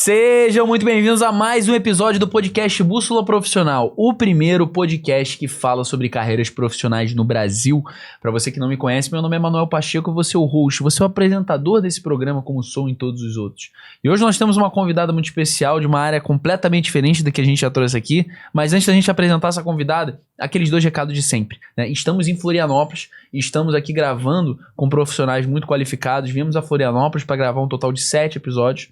Sejam muito bem-vindos a mais um episódio do podcast Bússola Profissional, o primeiro podcast que fala sobre carreiras profissionais no Brasil. Para você que não me conhece, meu nome é Manuel Pacheco, eu vou ser o host, vou ser o apresentador desse programa como sou em todos os outros. E hoje nós temos uma convidada muito especial de uma área completamente diferente da que a gente já trouxe aqui, mas antes da gente apresentar essa convidada, aqueles dois recados de sempre, né? Estamos em Florianópolis e estamos aqui gravando com profissionais muito qualificados. Viemos a Florianópolis para gravar um total de 7 episódios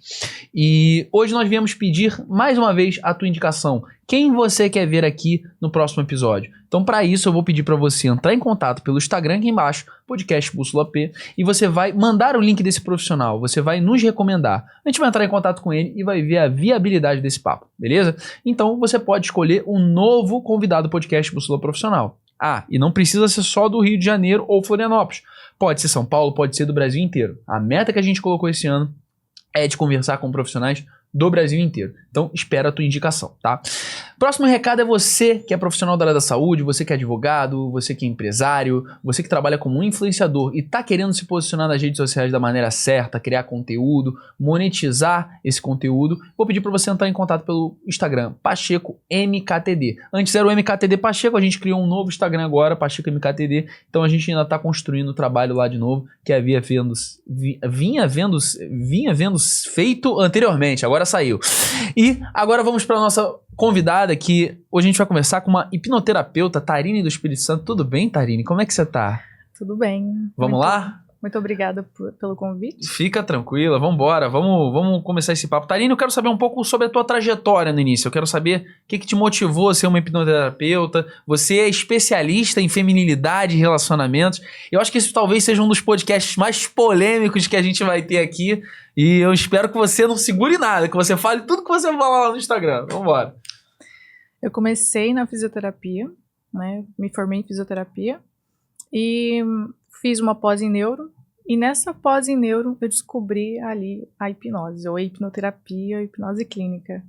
e hoje nós viemos pedir mais uma vez a tua indicação. Quem você quer ver aqui no próximo episódio? Então, para isso, eu vou pedir para você entrar em contato pelo Instagram aqui embaixo, podcast Bússola P, e você vai mandar o link desse profissional, você vai nos recomendar. A gente vai entrar em contato com ele e vai ver a viabilidade desse papo, beleza? Então, você pode escolher um novo convidado do podcast Bússola Profissional. Ah, e não precisa ser só do Rio de Janeiro ou Florianópolis. Pode ser São Paulo, pode ser do Brasil inteiro. A meta que a gente colocou esse ano é de conversar com profissionais do Brasil inteiro. Então, espera a tua indicação, tá? Próximo recado é você que é profissional da área da saúde, você que é advogado, você que é empresário, você que trabalha como um influenciador e tá querendo se posicionar nas redes sociais da maneira certa, criar conteúdo, monetizar esse conteúdo. Vou pedir para você entrar em contato pelo Instagram, Pacheco MKTD. Antes era o MKTD Pacheco, a gente criou um novo Instagram agora, Pacheco MKTD. Então a gente ainda tá construindo o trabalho lá de novo, que vinha vendo feito anteriormente, agora saiu. E agora vamos para nossa convidada, que hoje a gente vai conversar com uma hipnoterapeuta, Tarine do Espírito Santo. Tudo bem, Tarine? Como é que você tá? Tudo bem. Vamos lá? Muito obrigada pelo convite. Fica tranquila, vamos embora, vamos começar esse papo. Tarine, eu quero saber um pouco sobre a tua trajetória no início. Eu quero saber o que te motivou a ser uma hipnoterapeuta. Você é especialista em feminilidade e relacionamentos. Eu acho que esse talvez seja um dos podcasts mais polêmicos que a gente vai ter aqui. E eu espero que você não segure nada, que você fale tudo que você fala lá no Instagram. Vamos embora. Eu comecei na fisioterapia, né? Me formei em fisioterapia e fiz uma pós em neuro. E nessa pós em neuro eu descobri ali a hipnose, ou a hipnoterapia, a hipnose clínica.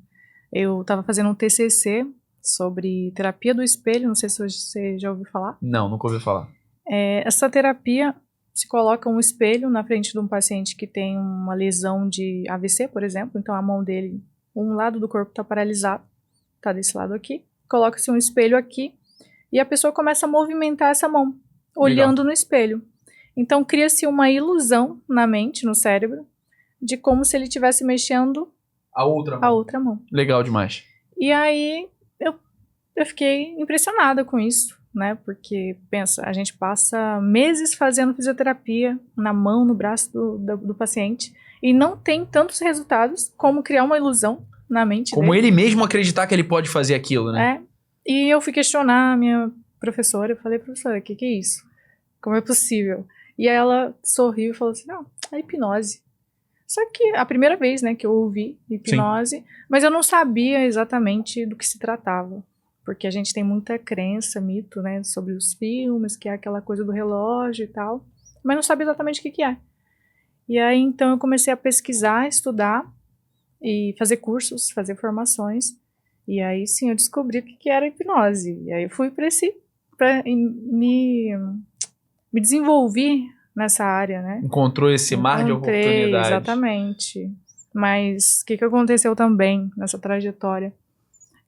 Eu estava fazendo um TCC sobre terapia do espelho, não sei se você já ouviu falar. Não, nunca ouvi falar. Essa terapia se coloca um espelho na frente de um paciente que tem uma lesão de AVC, por exemplo. Então a mão dele, um lado do corpo está paralisado, está desse lado aqui. Coloca-se um espelho aqui e a pessoa começa a movimentar essa mão, olhando no espelho. Então cria-se uma ilusão na mente, no cérebro, de como se ele estivesse mexendo a outra mão. Legal demais. E aí eu fiquei impressionada com isso, né? Porque, pensa, a gente passa meses fazendo fisioterapia na mão, no braço do paciente e não tem tantos resultados como criar uma ilusão na mente dele. Como ele mesmo acreditar que ele pode fazer aquilo, né? E eu fui questionar a minha professora, eu falei, professora, o que é isso? Como é possível? E aí ela sorriu e falou assim, não, é hipnose. Só que a primeira vez, né, que eu ouvi hipnose, sim, mas eu não sabia exatamente do que se tratava. Porque a gente tem muita crença, mito, né, sobre os filmes, que é aquela coisa do relógio e tal, mas não sabia exatamente o que é. E aí, então, eu comecei a pesquisar, estudar e fazer cursos, fazer formações. E aí, sim, eu descobri o que era hipnose. E aí eu fui para me desenvolver nessa área, né? Encontrou esse mar de oportunidades. Exatamente. Mas o que aconteceu também nessa trajetória?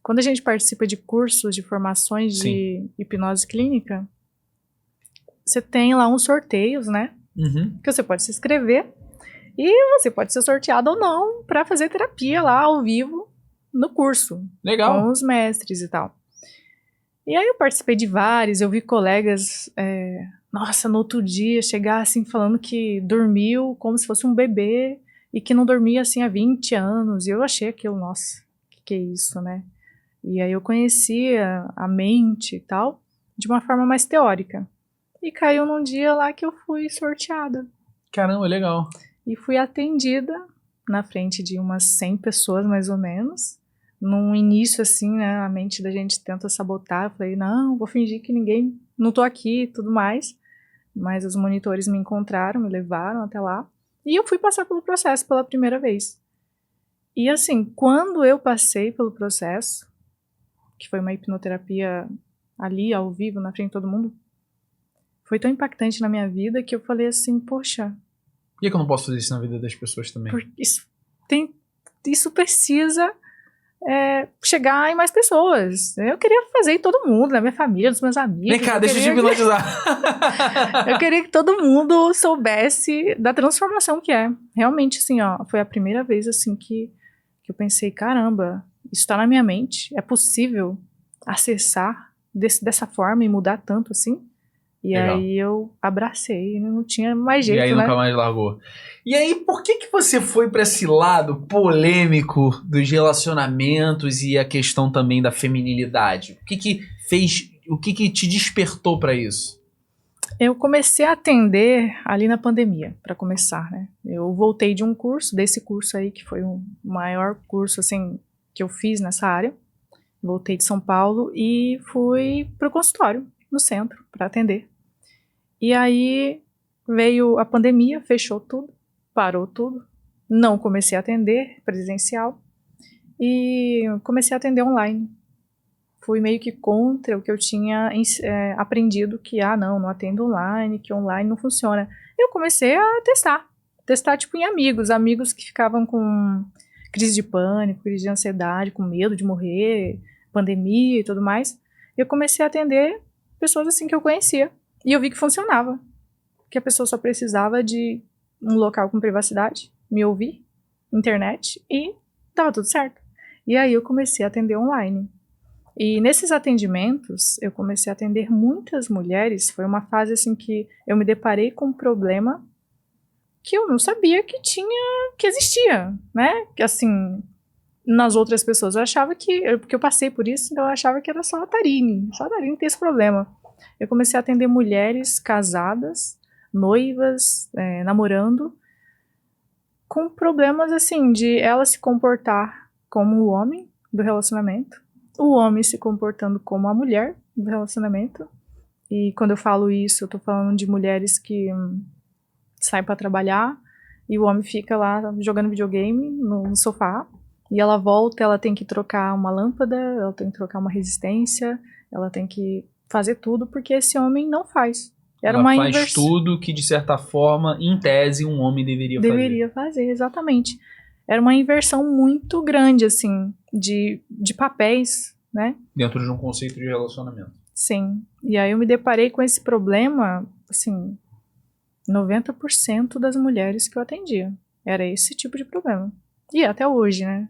Quando a gente participa de cursos, de formações, sim, de hipnose clínica, você tem lá uns sorteios, né? Uhum. Que você pode se inscrever e você pode ser sorteado ou não para fazer terapia lá ao vivo no curso. Legal. Com os mestres e tal. E aí eu participei de vários, eu vi colegas, nossa, no outro dia chegar assim falando que dormiu como se fosse um bebê e que não dormia assim há 20 anos. E eu achei aquilo, nossa, que é isso, né? E aí eu conhecia a mente e tal, de uma forma mais teórica. E caiu num dia lá que eu fui sorteada. Caramba, legal. E fui atendida na frente de umas 100 pessoas, mais ou menos. Num início, assim, né, a mente da gente tenta sabotar. Eu falei, não, vou fingir que não tô aqui e tudo mais. Mas os monitores me encontraram, me levaram até lá. E eu fui passar pelo processo pela primeira vez. E assim, quando eu passei pelo processo, que foi uma hipnoterapia ali, ao vivo, na frente de todo mundo, foi tão impactante na minha vida que eu falei assim, poxa... Por que eu não posso fazer isso na vida das pessoas também? Porque isso tem isso precisa chegar em mais pessoas. Eu queria fazer em todo mundo, na minha família, dos meus amigos. Vem cá, deixa eu te hipnotizar. Eu queria que todo mundo soubesse da transformação que é. Realmente, assim, ó, foi a primeira vez, assim, que eu pensei, caramba, isso tá na minha mente, é possível acessar dessa forma e mudar tanto, assim? E Legal. aí eu abracei, não tinha mais jeito, E aí né? nunca mais largou. E aí, por que você foi pra esse lado polêmico dos relacionamentos e a questão também da feminilidade? O que te despertou pra isso? Eu comecei a atender ali na pandemia, para começar, né? Eu voltei de um curso, desse curso aí, que foi o maior curso, assim, que eu fiz nessa área. Voltei de São Paulo e fui pro consultório, no centro, para atender. E aí veio a pandemia, fechou tudo, parou tudo. Não comecei a atender presencial e comecei a atender online. Fui meio que contra o que eu tinha aprendido, que não atendo online, que online não funciona. Eu comecei a testar tipo em amigos que ficavam com crise de pânico, crise de ansiedade, com medo de morrer, pandemia e tudo mais. Eu comecei a atender pessoas assim que eu conhecia. E eu vi que funcionava. Que a pessoa só precisava de um local com privacidade, me ouvir, internet, e tava tudo certo. E aí eu comecei a atender online. E nesses atendimentos, eu comecei a atender muitas mulheres. Foi uma fase assim que eu me deparei com um problema que eu não sabia que existia, né? Que assim, nas outras pessoas eu achava porque eu passei por isso, então eu achava que era só a Tarine tem esse problema. Eu comecei a atender mulheres casadas, noivas, namorando, com problemas assim, de ela se comportar como o homem do relacionamento, o homem se comportando como a mulher do relacionamento. E quando eu falo isso, eu tô falando de mulheres que saem para trabalhar e o homem fica lá jogando videogame no sofá, e ela volta, ela tem que trocar uma lâmpada, ela tem que trocar uma resistência, ela tem que fazer tudo porque esse homem não faz. Ela faz tudo que, de certa forma, em tese, um homem deveria fazer, exatamente. Era uma inversão muito grande, assim, de papéis, né? Dentro de um conceito de relacionamento. Sim. E aí eu me deparei com esse problema, assim, 90% das mulheres que eu atendia. Era esse tipo de problema. E até hoje, né?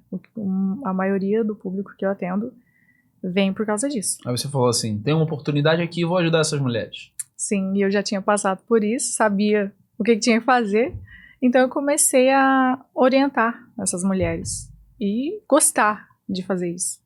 A maioria do público que eu atendo vem por causa disso. Aí você falou assim, tem uma oportunidade aqui e vou ajudar essas mulheres. Sim, e eu já tinha passado por isso, sabia o que tinha que fazer. Então eu comecei a orientar essas mulheres e gostar de fazer isso.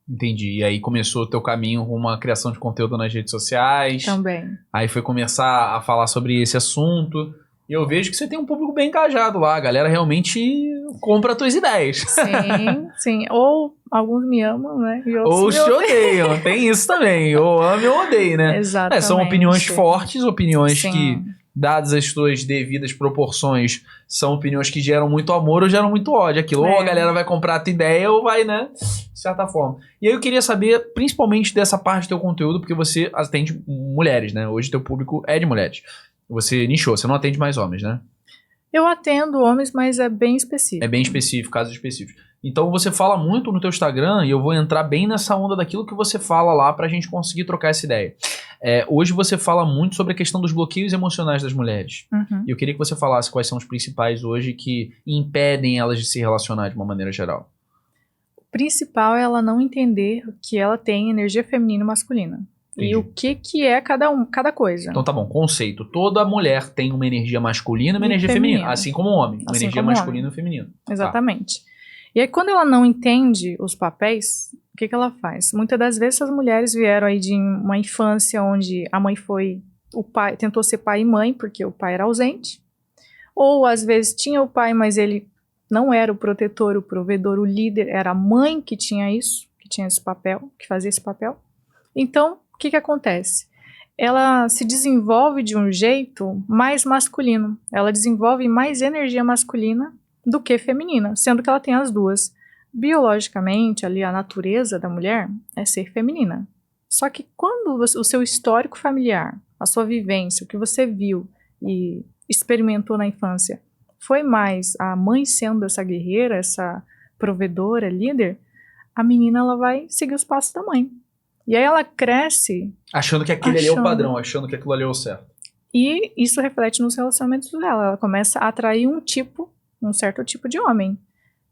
Entendi. E aí começou o teu caminho com uma criação de conteúdo nas redes sociais. Também. Aí foi começar a falar sobre esse assunto. E eu vejo que você tem um público bem engajado lá. A galera realmente compra as tuas ideias. Sim, sim. Ou alguns me amam, né? E outros Ou te odeiam. Tem isso também. Ou amo ou odeio, né? Exatamente. São opiniões fortes, opiniões Sim. que, dadas as suas devidas proporções, são opiniões que geram muito amor ou geram muito ódio. Aquilo, ou a galera vai comprar a tua ideia ou vai, né? De certa forma. E aí eu queria saber, principalmente dessa parte do teu conteúdo, porque você atende mulheres, né? Hoje teu público é de mulheres. Você nichou, você não atende mais homens, né? Eu atendo homens, mas é bem específico. É bem específico, casos específicos. Então você fala muito no teu Instagram e eu vou entrar bem nessa onda daquilo que você fala lá pra gente conseguir trocar essa ideia. Hoje você fala muito sobre a questão dos bloqueios emocionais das mulheres. Uhum. E eu queria que você falasse quais são os principais hoje que impedem elas de se relacionar de uma maneira geral. O principal é ela não entender que ela tem energia feminina e masculina. Entendi. E o que é cada coisa. Então tá bom, conceito. Toda mulher tem uma energia masculina e uma energia feminina. Assim como o homem. Uma energia masculina e feminina. Exatamente. Tá. E aí quando ela não entende os papéis, o que ela faz? Muitas das vezes as mulheres vieram aí de uma infância onde a mãe o pai tentou ser pai e mãe porque o pai era ausente. Ou às vezes tinha o pai, mas ele não era o protetor, o provedor, o líder. Era a mãe que tinha isso, que tinha esse papel, que fazia esse papel. Então, o que acontece? Ela se desenvolve de um jeito mais masculino. Ela desenvolve mais energia masculina do que feminina, sendo que ela tem as duas. Biologicamente, ali a natureza da mulher é ser feminina. Só que quando o seu histórico familiar, a sua vivência, o que você viu e experimentou na infância, foi mais a mãe sendo essa guerreira, essa provedora, líder, a menina ela vai seguir os passos da mãe. E aí ela cresce Achando que aquele ali é o padrão, achando que aquilo ali é o certo. e isso reflete nos relacionamentos dela. Ela começa a atrair um certo tipo de homem.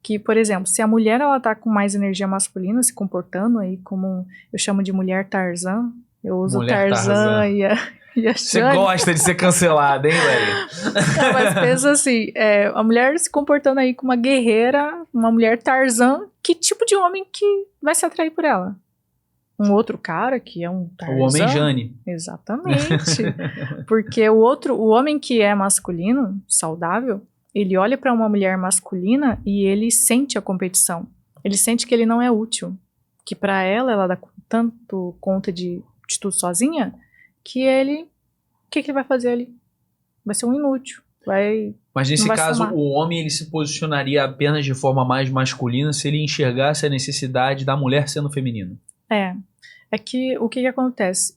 Que, por exemplo, se a mulher ela tá com mais energia masculina, se comportando aí como eu chamo de mulher Tarzan, eu uso Mulher Tarzan e a Você Jane. gosta de ser cancelada, hein, velho? Não, mas pensa assim, a mulher se comportando aí como uma guerreira, uma mulher Tarzan, que tipo de homem que vai se atrair por ela? Um outro cara que é um Tarzan? O homem Jane. Exatamente. Porque o homem que é masculino, saudável, ele olha para uma mulher masculina e ele sente a competição. Ele sente que ele não é útil. Que para ela dá tanto conta de tudo sozinha, que ele... O que ele vai fazer ali? Vai ser um inútil. Mas nesse não vai caso, somar. o homem ele se posicionaria apenas de forma mais masculina se ele enxergasse a necessidade da mulher sendo feminina. É que o que acontece?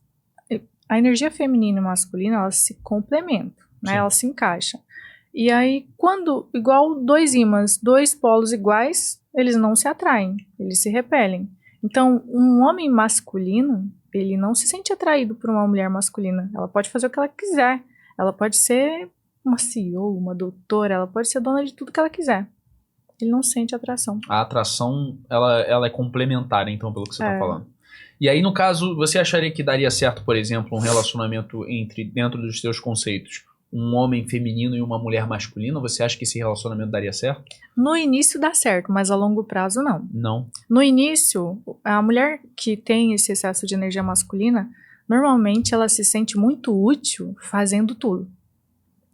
A energia feminina e masculina, elas se complementam, né? Sim. Elas se encaixam. E aí, igual dois ímãs, dois polos iguais, eles não se atraem, eles se repelem. Então, um homem masculino, ele não se sente atraído por uma mulher masculina. Ela pode fazer o que ela quiser. Ela pode ser uma CEO, uma doutora, ela pode ser dona de tudo que ela quiser. Ele não sente atração. A atração, ela é complementar, então, pelo que você está falando. E aí, no caso, você acharia que daria certo, por exemplo, um relacionamento dentro dos seus conceitos, um homem feminino e uma mulher masculina? Você acha que esse relacionamento daria certo? No início dá certo, mas a longo prazo não. Não. No início, a mulher que tem esse excesso de energia masculina, normalmente ela se sente muito útil fazendo tudo.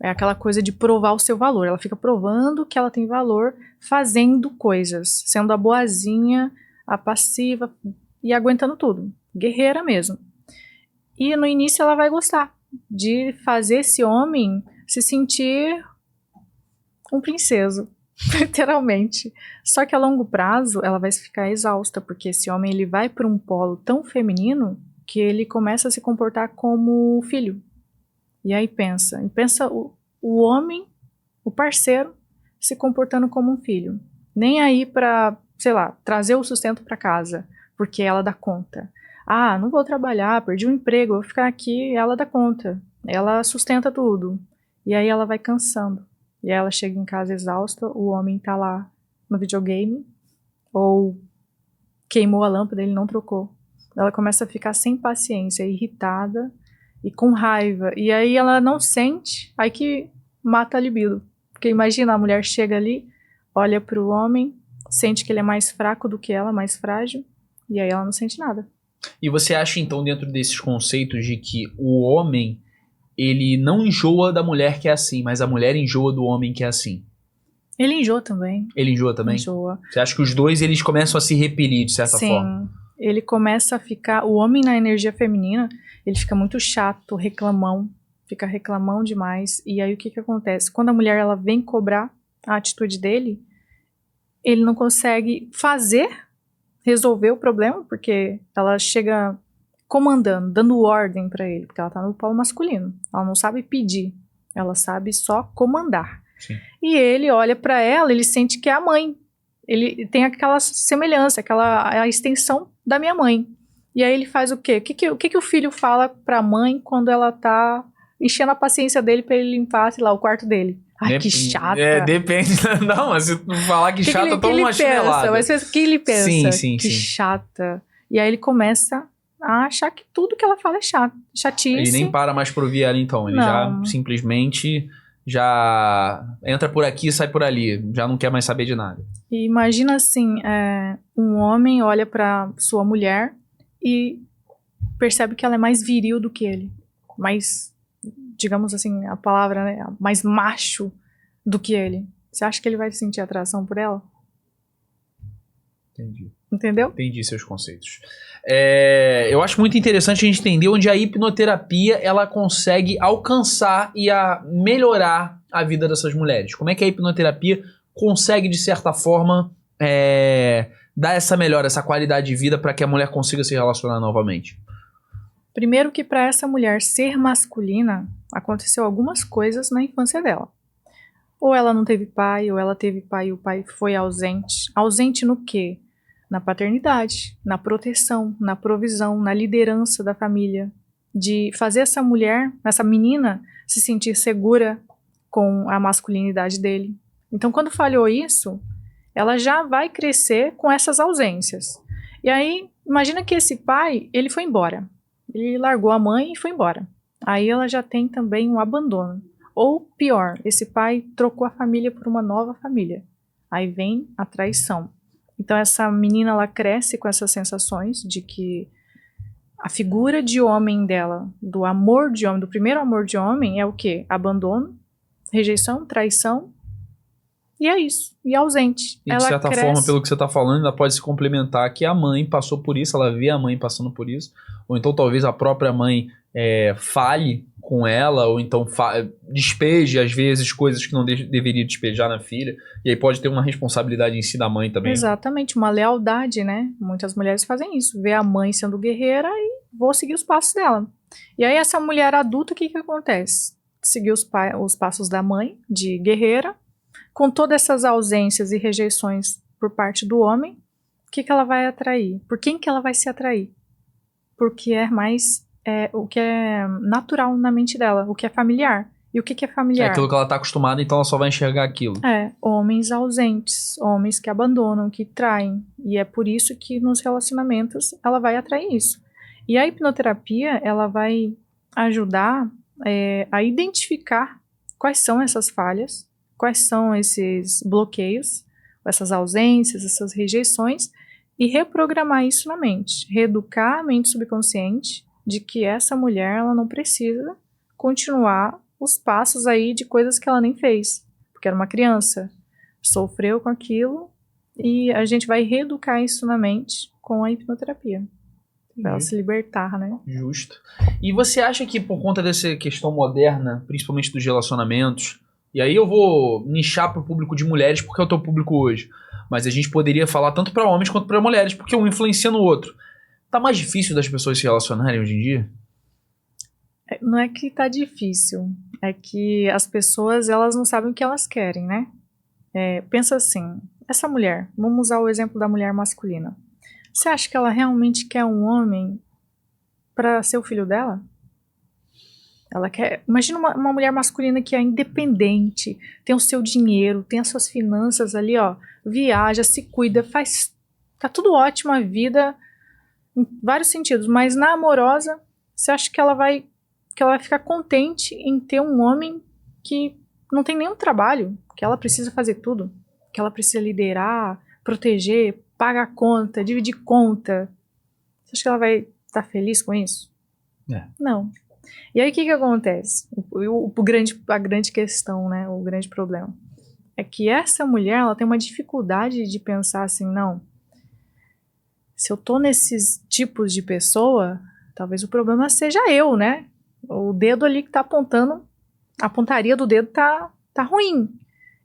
É aquela coisa de provar o seu valor. Ela fica provando que ela tem valor fazendo coisas, sendo a boazinha, a passiva e aguentando tudo. Guerreira mesmo. E no início ela vai gostar de fazer esse homem se sentir um princeso, literalmente. Só que a longo prazo ela vai ficar exausta, porque esse homem ele vai para um polo tão feminino que ele começa a se comportar como filho. E aí pensa o homem, o parceiro, se comportando como um filho. Nem aí para, sei lá, trazer o sustento para casa, porque ela dá conta. Ah, não vou trabalhar, perdi o emprego, vou ficar aqui, ela dá conta. Ela sustenta tudo. E aí ela vai cansando. E aí ela chega em casa exausta, o homem tá lá no videogame, ou queimou a lâmpada, ele não trocou. Ela começa a ficar sem paciência, irritada e com raiva. E aí ela não sente, aí que mata a libido. Porque imagina, a mulher chega ali, olha pro homem, sente que ele é mais fraco do que ela, mais frágil, e aí ela não sente nada. E você acha, então, dentro desses conceitos de que o homem, ele não enjoa da mulher que é assim, mas a mulher enjoa do homem que é assim? Ele enjoa também. Ele enjoa também? Enjoa. Você acha que os dois, eles começam a se repelir, de certa forma? Sim. Ele começa a ficar... O homem na energia feminina, ele fica muito chato, reclamão. Fica reclamão demais. E aí o que acontece? Quando a mulher ela vem cobrar a atitude dele, ele não consegue resolver o problema, porque ela chega comandando, dando ordem pra ele, porque ela tá no polo masculino. Ela não sabe pedir, ela sabe só comandar. Sim. E ele olha pra ela, ele sente que é a mãe. Ele tem aquela semelhança, a extensão da minha mãe. E aí ele faz o quê? O que o filho fala pra mãe quando ela tá enchendo a paciência dele pra ele limpar, sei lá, o quarto dele? Ai, que chata. Depende. Não, mas se tu falar que chata, eu tomo uma chinelada. Mas o que ele pensa? Sim. Chata. E aí ele começa a achar que tudo que ela fala é chato, chatice. Ele nem para mais por ouvir ela, então. Ele já simplesmente já entra por aqui e sai por ali. Já não quer mais saber de nada. E imagina assim, um homem olha pra sua mulher e percebe que ela é mais viril do que ele. Mais, digamos assim, a palavra, né? Mais macho do que ele. Você acha que ele vai sentir atração por ela? Entendi. Entendeu? Entendi seus conceitos. Eu acho muito interessante a gente entender onde a hipnoterapia ela consegue alcançar e melhorar a vida dessas mulheres. Como é que a hipnoterapia consegue, de certa forma, dar essa melhora, essa qualidade de vida para que a mulher consiga se relacionar novamente? Primeiro que para essa mulher ser masculina, aconteceu algumas coisas na infância dela. Ou ela não teve pai, ou ela teve pai e o pai foi ausente. Ausente no quê? Na paternidade, na proteção, na provisão, na liderança da família. De fazer essa mulher, essa menina, se sentir segura com a masculinidade dele. Então, quando falhou isso, ela já vai crescer com essas ausências. E aí, imagina que esse pai, ele foi embora. Ele largou a mãe e foi embora. Aí ela já tem também um abandono. Ou pior, esse pai trocou a família por uma nova família. Aí vem a traição. Então essa menina, ela cresce com essas sensações de que a figura de homem dela, do amor de homem, do primeiro amor de homem, é o quê? Abandono, rejeição, traição, e é isso. E ausente. E de Ela certa cresce... forma, pelo que você tá falando, ainda pode se complementar que a mãe passou por isso, ela vê a mãe passando por isso, ou então talvez a própria mãe fale com ela, ou então despeje, às vezes, coisas que não deveria despejar na filha, e aí pode ter uma responsabilidade em si da mãe também. Exatamente, uma lealdade, né? Muitas mulheres fazem isso, vê a mãe sendo guerreira e vou seguir os passos dela. E aí essa mulher adulta, o que que acontece? Seguir os passos da mãe, de guerreira, com todas essas ausências e rejeições por parte do homem, o que que ela vai atrair? Por quem que ela vai se atrair? Porque é mais o que é natural na mente dela, o que é familiar. E o que que é É familiar? aquilo que ela tá acostumada, então ela só vai enxergar aquilo. Homens ausentes, homens que abandonam, que traem. E é por isso que nos relacionamentos ela vai atrair isso. E a hipnoterapia, ela vai ajudar a identificar quais são essas falhas, quais são esses bloqueios, essas ausências, essas rejeições, e reprogramar isso na mente. Reeducar a mente subconsciente de que essa mulher, ela não precisa continuar os passos aí de coisas que ela nem fez, porque era uma criança, sofreu com aquilo, e a gente vai reeducar isso na mente com a hipnoterapia, para ela se libertar, né? Justo. E você acha que por conta dessa questão moderna, principalmente dos relacionamentos, e aí eu vou nichar pro público de mulheres porque é o teu público hoje, mas a gente poderia falar tanto para homens quanto para mulheres, porque um influencia no outro. Tá mais difícil das pessoas se relacionarem hoje em dia? Não é que tá difícil, é que as pessoas, elas não sabem o que elas querem, né? Pensa assim, essa mulher, vamos usar o exemplo da mulher masculina. Você acha que ela realmente quer um homem para ser o filho dela? Ela quer. Imagina uma mulher masculina que é independente, tem o seu dinheiro, tem as suas finanças ali, ó, viaja, se cuida, faz. Tá tudo ótimo a vida, em vários sentidos, mas na amorosa, você acha que ela vai ficar contente em ter um homem que não tem nenhum trabalho, que ela precisa fazer tudo, que ela precisa liderar, proteger, pagar conta, dividir conta. Você acha que ela vai estar feliz com isso? Não. E aí o que que acontece? A grande questão, né, o grande problema, é que essa mulher, ela tem uma dificuldade de pensar assim, não, se eu tô nesses tipos de pessoa, talvez o problema seja eu, né? O dedo ali que tá apontando, a pontaria do dedo tá ruim.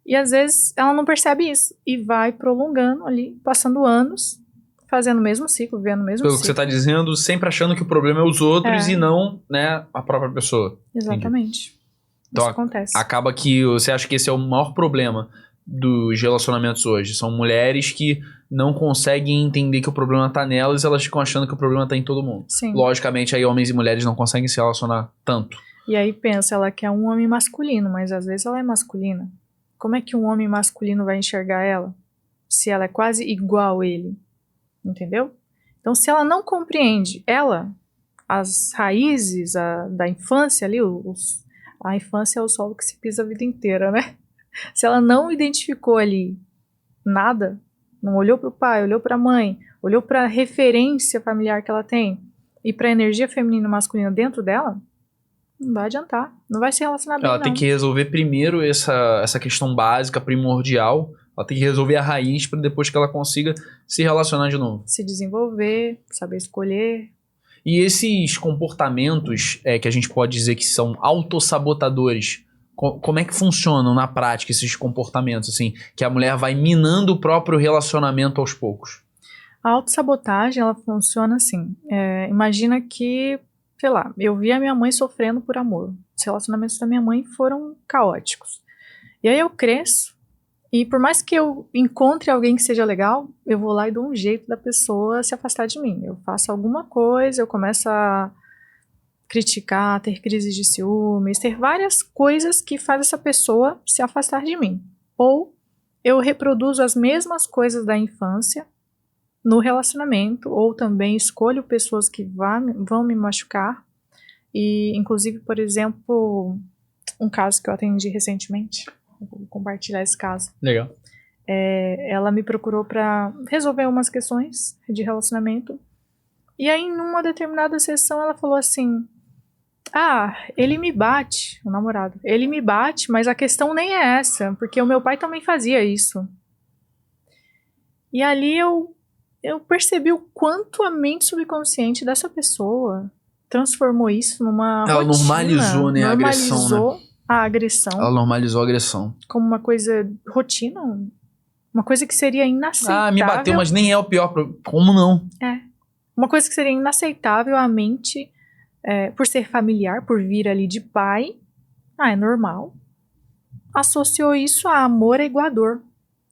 E às vezes ela não percebe isso e vai prolongando ali, passando anos, fazendo o mesmo ciclo, vivendo o mesmo Pelo ciclo. que você tá dizendo, sempre achando que o problema é os outros e não, né, a própria pessoa. Exatamente. Entendi. Então, isso acontece. Acaba que você acha que esse é o maior problema dos relacionamentos hoje. São mulheres que não conseguem entender que o problema tá nelas, elas ficam achando que o problema tá em todo mundo. Sim. Logicamente, aí homens e mulheres não conseguem se relacionar tanto. E aí pensa, ela quer um homem masculino, mas às vezes ela é masculina. Como é que um homem masculino vai enxergar ela? Se ela é quase igual a ele. Entendeu? Então, se ela não compreende as raízes da infância ali, a infância é o solo que se pisa a vida inteira, né? Se ela não identificou ali nada, não olhou para o pai, olhou para a mãe, olhou para a referência familiar que ela tem e para a energia feminina e masculina dentro dela, não vai adiantar, não vai se relacionar bem, Ela tem que resolver primeiro essa questão básica, primordial. Ela tem que resolver a raiz para depois que ela consiga se relacionar de novo. Se desenvolver, saber escolher. E esses comportamentos que a gente pode dizer que são autossabotadores, como é que funcionam na prática esses comportamentos, assim, que a mulher vai minando o próprio relacionamento aos poucos? A autossabotagem, ela funciona assim. Imagina que, sei lá, eu vi a minha mãe sofrendo por amor. Os relacionamentos da minha mãe foram caóticos. E aí eu cresço, e por mais que eu encontre alguém que seja legal, eu vou lá e dou um jeito da pessoa se afastar de mim. Eu faço alguma coisa, eu começo a criticar, ter crises de ciúmes, ter várias coisas que fazem essa pessoa se afastar de mim. Ou eu reproduzo as mesmas coisas da infância no relacionamento, ou também escolho pessoas que vão me machucar. E, inclusive, por exemplo, um caso que eu atendi recentemente, vou compartilhar esse caso. Legal. Ela me procurou para resolver umas questões de relacionamento. E aí, numa determinada sessão, ela falou assim: ele me bate, o namorado. Ele me bate, mas a questão nem é essa, porque o meu pai também fazia isso. E ali eu percebi o quanto a mente subconsciente dessa pessoa transformou isso numa Ela rotina, normalizou, né, a agressão, normalizou a agressão Ela normalizou a agressão. como uma coisa rotina, uma coisa que seria inaceitável. Me bateu, mas nem é o pior. Como não? Uma coisa que seria inaceitável à mente, por ser familiar, por vir ali de pai. É normal. Associou isso a amor é igual a dor.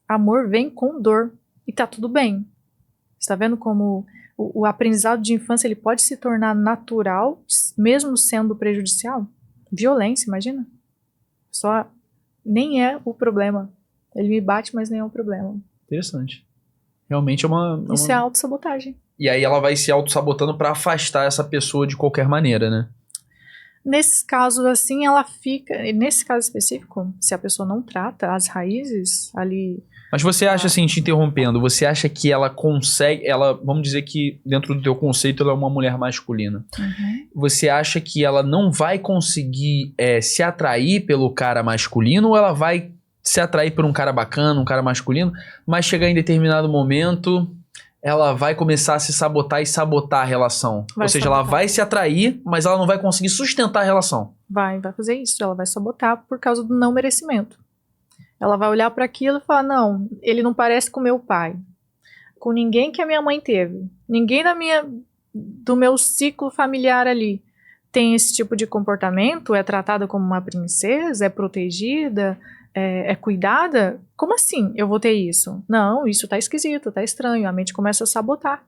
Amor vem com dor. E tá tudo bem. Você tá vendo como o aprendizado de infância ele pode se tornar natural, mesmo sendo prejudicial? Violência, imagina. Só nem é o problema. Ele me bate, mas nem é o problema. Interessante. Realmente é uma... Isso é autossabotagem. E aí ela vai se auto-sabotando pra afastar essa pessoa de qualquer maneira, né? Nesses casos assim, ela fica... Nesse caso específico, se a pessoa não trata as raízes ali... Mas você acha, assim, te interrompendo, você acha que ela consegue... vamos dizer que dentro do teu conceito ela é uma mulher masculina. Uhum. Você acha que ela não vai conseguir se atrair pelo cara masculino ou ela vai se atrair por um cara bacana, um cara masculino, mas chegar em determinado momento... ela vai começar a se sabotar e sabotar a relação. Ou seja, ela vai se atrair, mas ela não vai conseguir sustentar a relação. Vai fazer isso. Ela vai sabotar por causa do não merecimento. Ela vai olhar para aquilo e falar: não, ele não parece com meu pai. Com ninguém que a minha mãe teve. Ninguém do meu ciclo familiar ali tem esse tipo de comportamento, é tratada como uma princesa, é protegida, é cuidada. Como assim eu vou ter isso? Não, isso tá esquisito, tá estranho. A mente começa a sabotar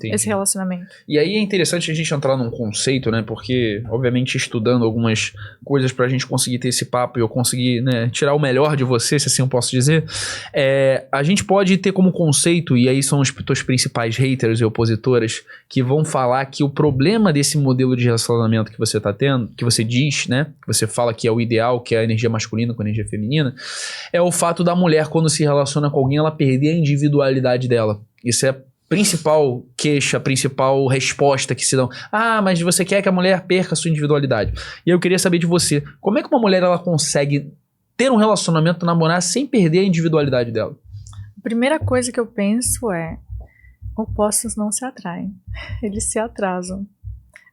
esse relacionamento. E aí é interessante a gente entrar num conceito, né? Porque, obviamente, estudando algumas coisas pra gente conseguir ter esse papo e eu conseguir, né, tirar o melhor de você, se assim eu posso dizer, a gente pode ter como conceito, e aí são os teus principais haters e opositoras que vão falar que o problema desse modelo de relacionamento que você tá tendo, que você diz, né? Que você fala que é o ideal, que é a energia masculina com a energia feminina, é o fato da mulher, quando se relaciona com alguém, ela perder a individualidade dela. Isso é principal queixa, principal resposta que se dão. Mas você quer que a mulher perca a sua individualidade. E eu queria saber de você, como é que uma mulher ela consegue ter um relacionamento, namorar, sem perder a individualidade dela? A primeira coisa que eu penso é: opostos não se atraem, eles se atrasam.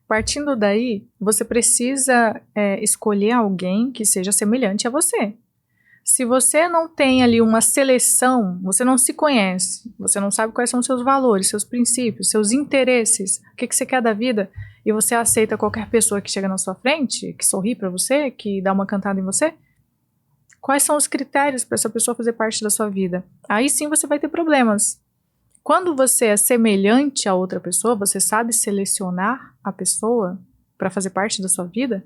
Partindo daí, você precisa escolher alguém que seja semelhante a você. Se você não tem ali uma seleção, você não se conhece, você não sabe quais são os seus valores, seus princípios, seus interesses, o que você quer da vida, e você aceita qualquer pessoa que chega na sua frente, que sorri pra você, que dá uma cantada em você, quais são os critérios para essa pessoa fazer parte da sua vida? Aí sim você vai ter problemas. Quando você é semelhante a outra pessoa, você sabe selecionar a pessoa para fazer parte da sua vida,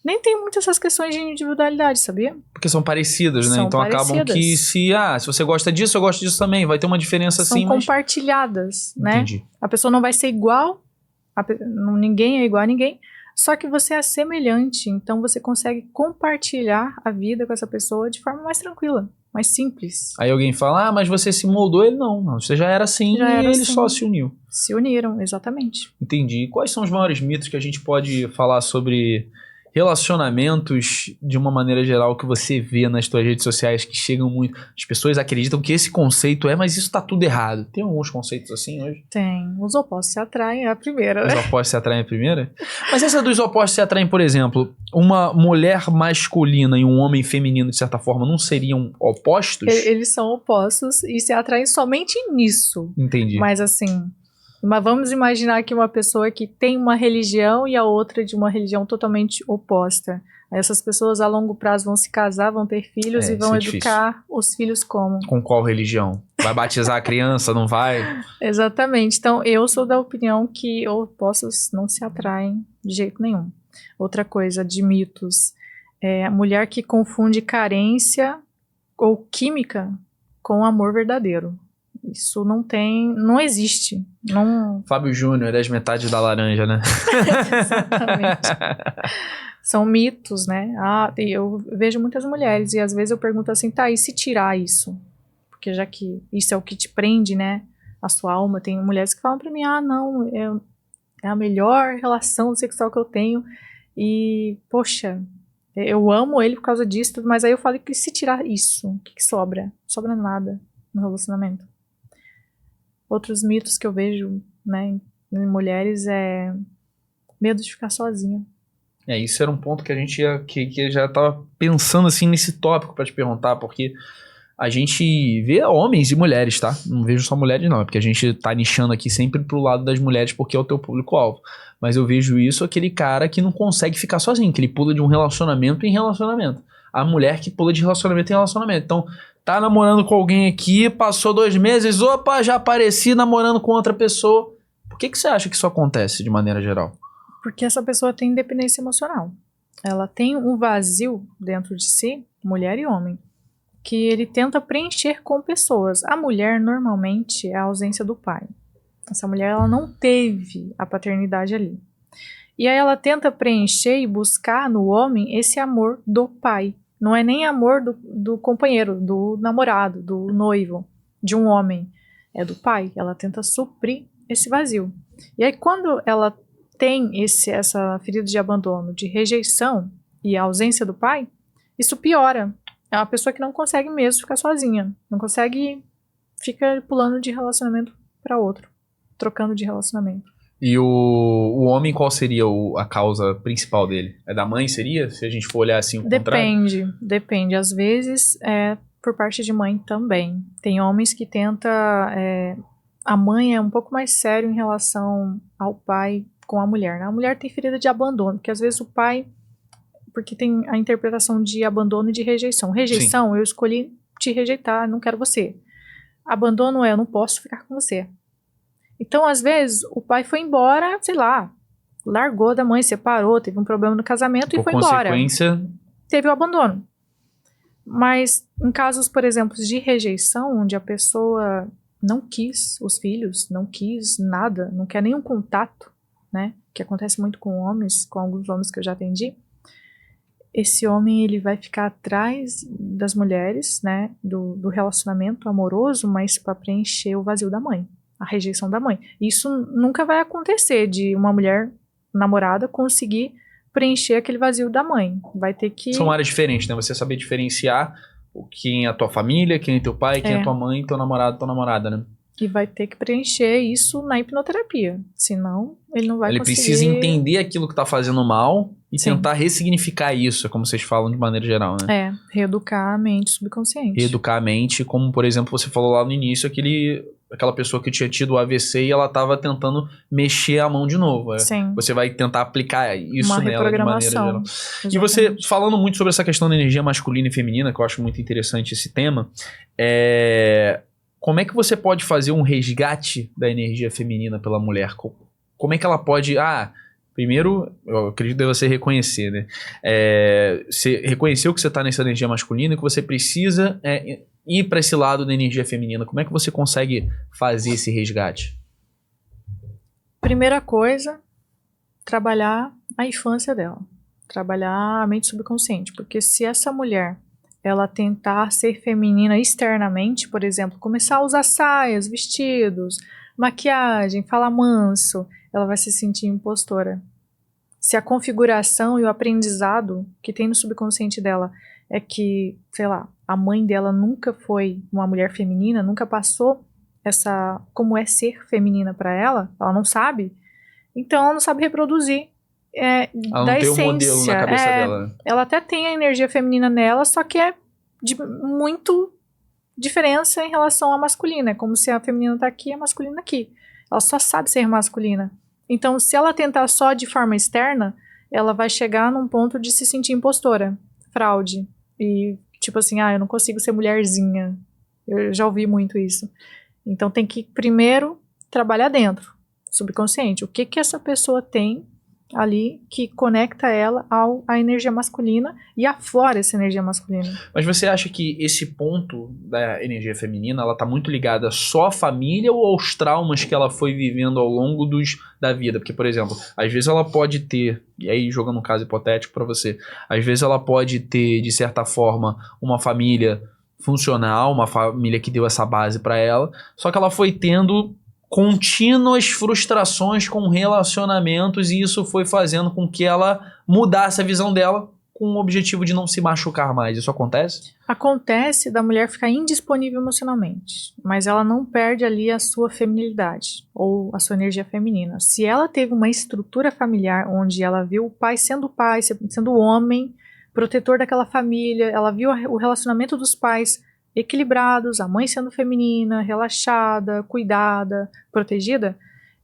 nem tem muitas essas questões de individualidade, sabia? Porque são parecidas, né? Então acabam que se você gosta disso, eu gosto disso também. Vai ter uma diferença assim, são compartilhadas, né? Entendi. A pessoa não vai ser igual, ninguém é igual a ninguém, só que você é semelhante, então você consegue compartilhar a vida com essa pessoa de forma mais tranquila, mais simples. Aí alguém fala, mas você se moldou, ele não, você já era assim ele só se uniu. Se uniram, exatamente. Entendi. Quais são os maiores mitos que a gente pode falar sobre relacionamentos de uma maneira geral que você vê nas suas redes sociais que chegam muito... As pessoas acreditam que esse conceito mas isso tá tudo errado. Tem alguns conceitos assim hoje? Tem. Os opostos se atraem, é a primeira. Os opostos se atraem a primeira? Mas essa dos opostos se atraem, por exemplo, uma mulher masculina e um homem feminino, de certa forma, não seriam opostos? Eles são opostos e se atraem somente nisso. Entendi. Mas assim... Mas vamos imaginar que uma pessoa que tem uma religião e a outra de uma religião totalmente oposta. Aí essas pessoas a longo prazo vão se casar, vão ter filhos e vão educar os filhos como? Com qual religião? Vai batizar a criança, não vai? Exatamente. Então, eu sou da opinião que opostos não se atraem de jeito nenhum. Outra coisa, de mitos. A mulher que confunde carência ou química com amor verdadeiro. Isso não existe. Não... Fábio Júnior, das metades da laranja, né? Exatamente. São mitos, né? Eu vejo muitas mulheres e às vezes eu pergunto assim, tá, e se tirar isso? Porque já que isso é o que te prende, né? A sua alma. Tem mulheres que falam pra mim, não, é a melhor relação sexual que eu tenho e, poxa, eu amo ele por causa disso, mas aí eu falo que se tirar isso, o que sobra? Não sobra nada no relacionamento. Outros mitos que eu vejo, né, em mulheres é medo de ficar sozinha. Isso era um ponto que a gente que já tava pensando assim nesse tópico pra te perguntar, porque a gente vê homens e mulheres, tá? Não vejo só mulheres não, é porque a gente tá nichando aqui sempre pro lado das mulheres porque é o teu público-alvo. Mas eu vejo isso, aquele cara que não consegue ficar sozinho, que ele pula de um relacionamento em relacionamento. A mulher que pula de relacionamento em relacionamento. Então, tá namorando com alguém aqui, passou 2 meses, opa, já apareci namorando com outra pessoa. Por que você acha que isso acontece de maneira geral? Porque essa pessoa tem dependência emocional. Ela tem um vazio dentro de si, mulher e homem, que ele tenta preencher com pessoas. A mulher, normalmente, é a ausência do pai. Essa mulher, ela não teve a paternidade ali. E aí ela tenta preencher e buscar no homem esse amor do pai. Não é nem amor do companheiro, do namorado, do noivo, de um homem. É do pai. Ela tenta suprir esse vazio. E aí quando ela tem essa ferida de abandono, de rejeição e a ausência do pai, isso piora. É uma pessoa que não consegue mesmo ficar sozinha. Não consegue, fica pulando de relacionamento para outro. Trocando de relacionamento. E o homem, qual seria a causa principal dele? É da mãe, seria? Se a gente for olhar assim o contrário? Depende. Às vezes é por parte de mãe também. Tem homens que tentam... a mãe é um pouco mais sério em relação ao pai com a mulher, né? A mulher tem ferida de abandono, porque às vezes o pai... Porque tem a interpretação de abandono e de rejeição. Rejeição, eu escolhi te rejeitar, não quero você. Abandono eu não posso ficar com você. Então, às vezes, o pai foi embora, sei lá, largou da mãe, separou, teve um problema no casamento e foi embora. Por consequência... Teve o abandono. Mas, em casos, por exemplo, de rejeição, onde a pessoa não quis os filhos, não quis nada, não quer nenhum contato, né? Que acontece muito com homens, com alguns homens que eu já atendi. Esse homem, ele vai ficar atrás das mulheres, né? Do relacionamento amoroso, mas para preencher o vazio da mãe. A rejeição da mãe. Isso nunca vai acontecer de uma mulher namorada conseguir preencher aquele vazio da mãe. Vai ter que... São áreas diferentes, né? Você saber diferenciar quem é a tua família, quem é teu pai, quem é tua mãe, teu namorado, tua namorada, né? E vai ter que preencher isso na hipnoterapia. Senão, ele não vai conseguir... Ele precisa entender aquilo que tá fazendo mal e tentar ressignificar isso, como vocês falam de maneira geral, né? Reeducar a mente subconsciente. Reeducar a mente, como, por exemplo, você falou lá no início, aquela pessoa que tinha tido o AVC e ela tava tentando mexer a mão de novo. Sim. Você vai tentar aplicar isso uma nela de maneira geral. Exatamente. E você, falando muito sobre essa questão da energia masculina e feminina, que eu acho muito interessante esse tema, como é que você pode fazer um resgate da energia feminina pela mulher? Como é que ela pode... primeiro, eu acredito que você reconhecer, né? Você reconheceu que você está nessa energia masculina e que você precisa ir para esse lado da energia feminina. Como é que você consegue fazer esse resgate? Primeira coisa, trabalhar a infância dela. Trabalhar a mente subconsciente. Porque se essa mulher... ela tentar ser feminina externamente, por exemplo, começar a usar saias, vestidos, maquiagem, falar manso, ela vai se sentir impostora. Se a configuração e o aprendizado que tem no subconsciente dela é que, sei lá, a mãe dela nunca foi uma mulher feminina, nunca passou como é ser feminina para ela não sabe, então ela não sabe reproduzir. Ela da não tem essência. um modelo na cabeça dela. Né? Ela até tem a energia feminina nela, só que é de muito diferença em relação à masculina. É como se a feminina tá aqui e a masculina aqui. Ela só sabe ser masculina. Então, se ela tentar só de forma externa, ela vai chegar num ponto de se sentir impostora, fraude. E tipo assim, eu não consigo ser mulherzinha. Eu já ouvi muito isso. Então tem que primeiro trabalhar dentro, subconsciente. O que que essa pessoa tem ali que conecta ela à energia masculina e aflora essa energia masculina. Mas você acha que esse ponto da energia feminina, ela tá muito ligada só à família ou aos traumas que ela foi vivendo ao longo da vida? Porque, por exemplo, às vezes ela pode ter, e aí jogando um caso hipotético pra você, às vezes ela pode ter, de certa forma, uma família funcional, uma família que deu essa base pra ela, só que ela foi tendo contínuas frustrações com relacionamentos e isso foi fazendo com que ela mudasse a visão dela com o objetivo de não se machucar mais. Isso acontece? Acontece da mulher ficar indisponível emocionalmente, mas ela não perde ali a sua feminilidade ou a sua energia feminina. Se ela teve uma estrutura familiar onde ela viu o pai, sendo o homem, protetor daquela família, ela viu o relacionamento dos pais equilibrados, a mãe sendo feminina, relaxada, cuidada, protegida,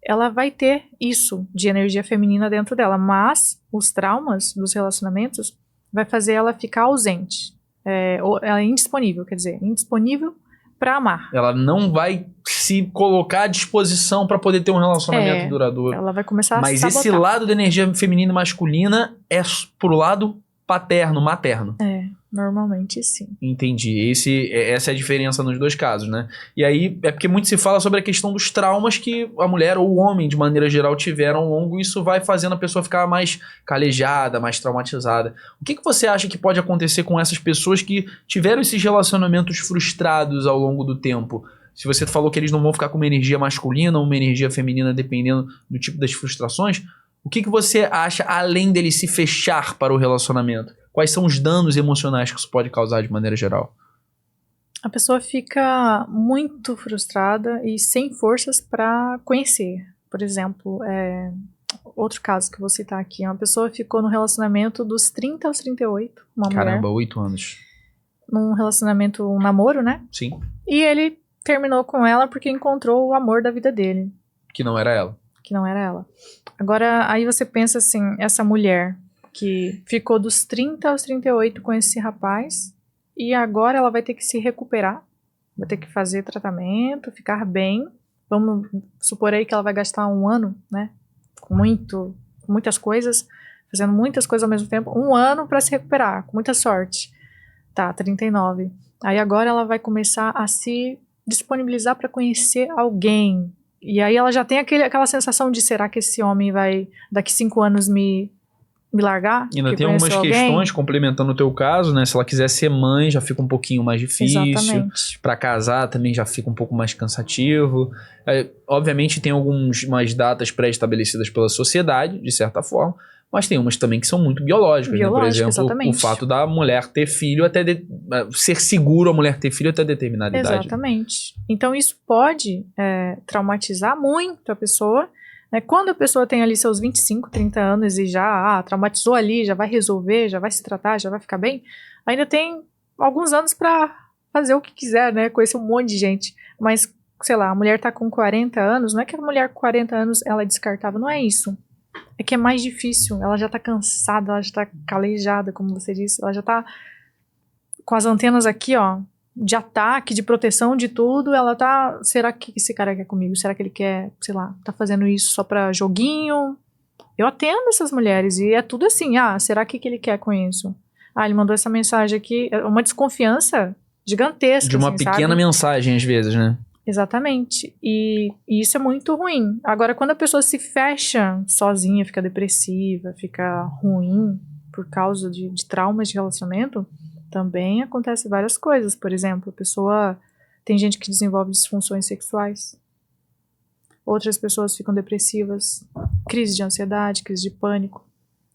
ela vai ter isso de energia feminina dentro dela, mas os traumas dos relacionamentos vai fazer ela ficar ausente, ela é indisponível, quer dizer, indisponível para amar. Ela não vai se colocar à disposição para poder ter um relacionamento duradouro. Ela vai começar Mas a sabotar. esse lado da energia feminina e masculina é pro lado paterno, materno. Normalmente sim. Entendi. Essa é a diferença nos dois casos, né? E aí, é porque muito se fala sobre a questão dos traumas que a mulher ou o homem, de maneira geral, tiveram ao longo, e isso vai fazendo a pessoa ficar mais calejada, mais traumatizada. O que você acha que pode acontecer com essas pessoas que tiveram esses relacionamentos frustrados ao longo do tempo? Se você falou que eles não vão ficar com uma energia masculina ou uma energia feminina, dependendo do tipo das frustrações, o que você acha além dele se fechar para o relacionamento? Quais são os danos emocionais que isso pode causar de maneira geral? A pessoa fica muito frustrada e sem forças para conhecer. Por exemplo, outro caso que eu vou citar aqui, uma pessoa ficou no relacionamento dos 30 aos 38, uma mulher. Caramba, 8 anos. Num relacionamento, um namoro, né? Sim. E ele terminou com ela porque encontrou o amor da vida dele. Que não era ela. Que não era ela. Agora, aí você pensa assim, essa mulher que ficou dos 30 aos 38 com esse rapaz e agora ela vai ter que se recuperar, vai ter que fazer tratamento, ficar bem. Vamos supor aí que ela vai gastar um ano, né? Com muitas coisas, fazendo muitas coisas ao mesmo tempo. Um ano para se recuperar, com muita sorte. Tá, 39. Aí agora ela vai começar a se disponibilizar para conhecer alguém. E aí ela já tem aquela sensação de, será que esse homem vai, daqui 5 anos, me largar? Ainda tem algumas questões complementando o teu caso, né? Se ela quiser ser mãe, já fica um pouquinho mais difícil. Exatamente. Para casar também já fica um pouco mais cansativo. Obviamente tem algumas datas pré-estabelecidas pela sociedade, de certa forma, mas tem umas também que são muito biológicas, né? Por exemplo, exatamente. O fato da mulher ter filho ser seguro a mulher ter filho até determinada idade. Exatamente. Então isso pode traumatizar muito a pessoa. Quando a pessoa tem ali seus 25, 30 anos e já traumatizou ali, já vai resolver, já vai se tratar, já vai ficar bem, ainda tem alguns anos para fazer o que quiser, né? Conhecer um monte de gente. Mas, sei lá, a mulher tá com 40 anos, não é que a mulher com 40 anos ela é descartável, não é isso. É que é mais difícil, ela já tá cansada, ela já tá calejada, como você disse, ela já tá com as antenas aqui, ó, de ataque, de proteção, de tudo, ela tá, será que esse cara quer comigo? Será que ele quer, sei lá, tá fazendo isso só pra joguinho? Eu atendo essas mulheres e é tudo assim, será que ele quer com isso? Ele mandou essa mensagem aqui, é uma desconfiança gigantesca. De uma assim, pequena mensagem, às vezes, né? Exatamente, e isso é muito ruim. Agora, quando a pessoa se fecha sozinha, fica depressiva, fica ruim por causa de traumas de relacionamento, também acontece várias coisas. Por exemplo, tem gente que desenvolve disfunções sexuais, outras pessoas ficam depressivas, crise de ansiedade, crise de pânico.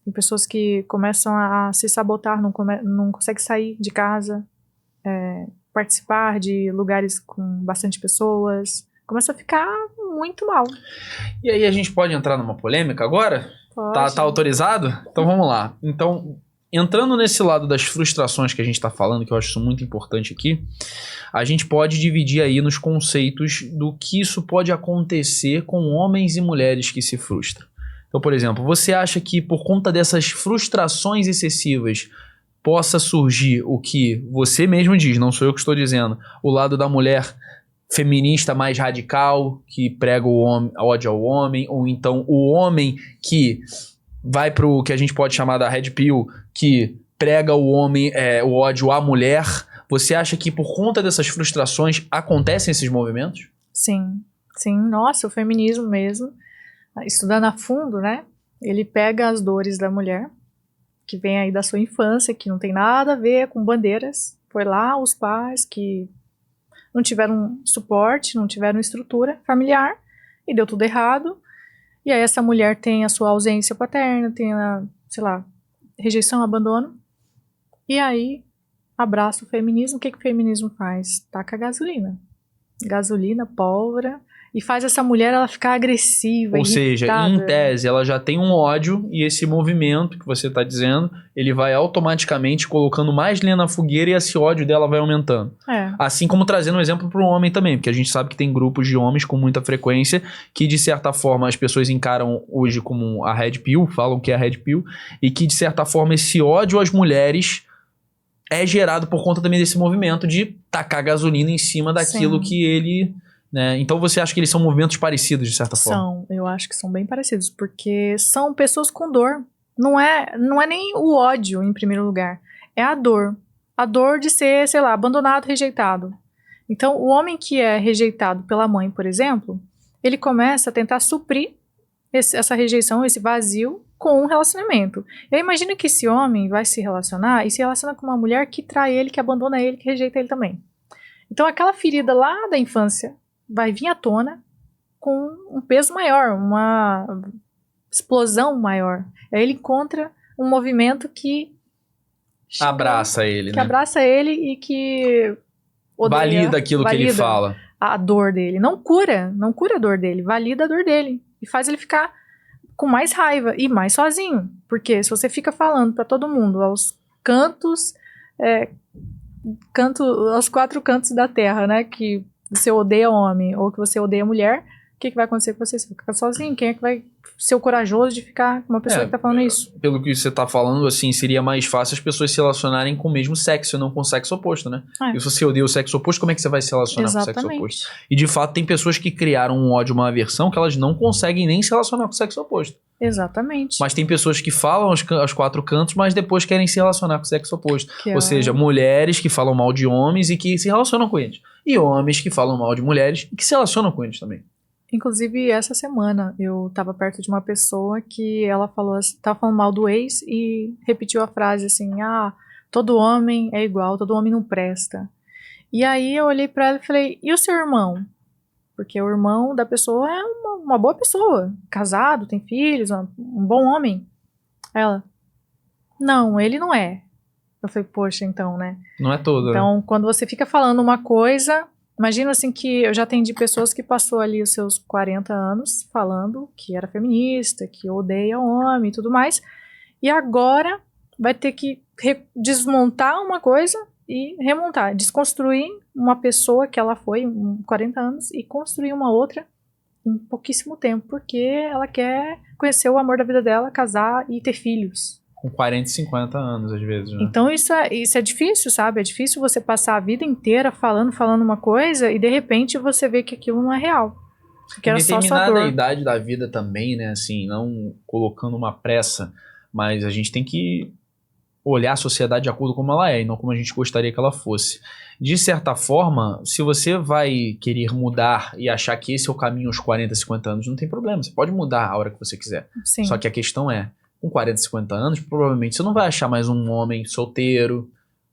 Tem pessoas que começam a se sabotar, não conseguem sair de casa, participar de lugares com bastante pessoas, começa a ficar muito mal. E aí a gente pode entrar numa polêmica agora? Pode. Tá autorizado? Então vamos lá. Então, entrando nesse lado das frustrações que a gente está falando, que eu acho isso muito importante aqui, a gente pode dividir aí nos conceitos do que isso pode acontecer com homens e mulheres que se frustram. Então, por exemplo, você acha que por conta dessas frustrações excessivas possa surgir o que você mesmo diz, não sou eu que estou dizendo, o lado da mulher feminista mais radical, que prega o ódio ao homem, ou então o homem que vai para o que a gente pode chamar da Red Pill, que prega o homem, o ódio à mulher. Você acha que por conta dessas frustrações acontecem esses movimentos? Sim, sim. Nossa, o feminismo mesmo, estudando a fundo, né? Ele pega as dores da mulher, que vem aí da sua infância, que não tem nada a ver com bandeiras. Foi lá os pais que não tiveram suporte, não tiveram estrutura familiar, e deu tudo errado. E aí essa mulher tem a sua ausência paterna, tem a, sei lá, rejeição, abandono. E aí abraça o feminismo. O que o feminismo faz? Taca gasolina. Gasolina, pólvora. E faz essa mulher ela ficar agressiva, Ou seja, irritada. em tese, ela já tem um ódio e esse movimento que você está dizendo, ele vai automaticamente colocando mais lenha na fogueira e esse ódio dela vai aumentando. Assim como trazendo um exemplo para o homem também, porque a gente sabe que tem grupos de homens com muita frequência que, de certa forma, as pessoas encaram hoje como a Red Pill, falam que é a Red Pill, e que, de certa forma, esse ódio às mulheres é gerado por conta também desse movimento de tacar gasolina em cima daquilo que ele... Né? Então você acha que eles são movimentos parecidos, de certa forma? Eu acho que são bem parecidos, porque são pessoas com dor. Não é nem o ódio, em primeiro lugar. É a dor. A dor de ser, sei lá, abandonado, rejeitado. Então, o homem que é rejeitado pela mãe, por exemplo, ele começa a tentar suprir essa rejeição, esse vazio, com um relacionamento. Eu imagino que esse homem vai se relacionar e se relaciona com uma mulher que trai ele, que abandona ele, que rejeita ele também. Então, aquela ferida lá da infância vai vir à tona com um peso maior, uma explosão maior. Aí ele encontra um movimento que abraça ele, que abraça ele e que odeia, valida aquilo que ele fala. A dor dele. Não cura a dor dele, valida a dor dele. E faz ele ficar com mais raiva e mais sozinho. Porque se você fica falando pra todo mundo aos cantos, aos quatro cantos da terra, né, que você odeia homem ou que você odeia mulher, o que vai acontecer com você? Você vai ficar sozinho. Quem é que vai ser o corajoso de ficar com uma pessoa que tá falando isso? Pelo que você tá falando, assim, seria mais fácil as pessoas se relacionarem com o mesmo sexo, não com o sexo oposto, né? E se você odeia o sexo oposto, como é que você vai se relacionar com o sexo oposto? E de fato tem pessoas que criaram um ódio, uma aversão, que elas não conseguem nem se relacionar com o sexo oposto. Exatamente. Mas tem pessoas que falam aos quatro cantos, mas depois querem se relacionar com o sexo oposto. Ou seja, mulheres que falam mal de homens e que se relacionam com eles. E homens que falam mal de mulheres e que se relacionam com eles também. Inclusive, essa semana, eu tava perto de uma pessoa que ela tava falando mal do ex e repetiu a frase assim, todo homem é igual, todo homem não presta. E aí eu olhei pra ela e falei, e o seu irmão? Porque o irmão da pessoa é uma boa pessoa, casado, tem filhos, um bom homem. Ela, não, ele não é. Eu falei, poxa, então, né? Não é todo, então, né? Quando você fica falando uma coisa... Imagina assim que eu já atendi pessoas que passou ali os seus 40 anos falando que era feminista, que odeia homem e tudo mais. E agora vai ter que desmontar uma coisa e remontar. Desconstruir uma pessoa que ela foi 40 anos e construir uma outra em pouquíssimo tempo. Porque ela quer conhecer o amor da vida dela, casar e ter filhos. Com 40 e 50 anos, às vezes, né? Então isso é difícil, sabe? É difícil você passar a vida inteira falando uma coisa e de repente você vê que aquilo não é real. Que era só sua dor. Determinada idade da vida também, né? Assim, não colocando uma pressa, mas a gente tem que olhar a sociedade de acordo com como ela é e não como a gente gostaria que ela fosse. De certa forma, se você vai querer mudar e achar que esse é o caminho aos 40, 50 anos, não tem problema. Você pode mudar a hora que você quiser. Sim. Só que a questão é, com 40, 50 anos, provavelmente você não vai achar mais um homem solteiro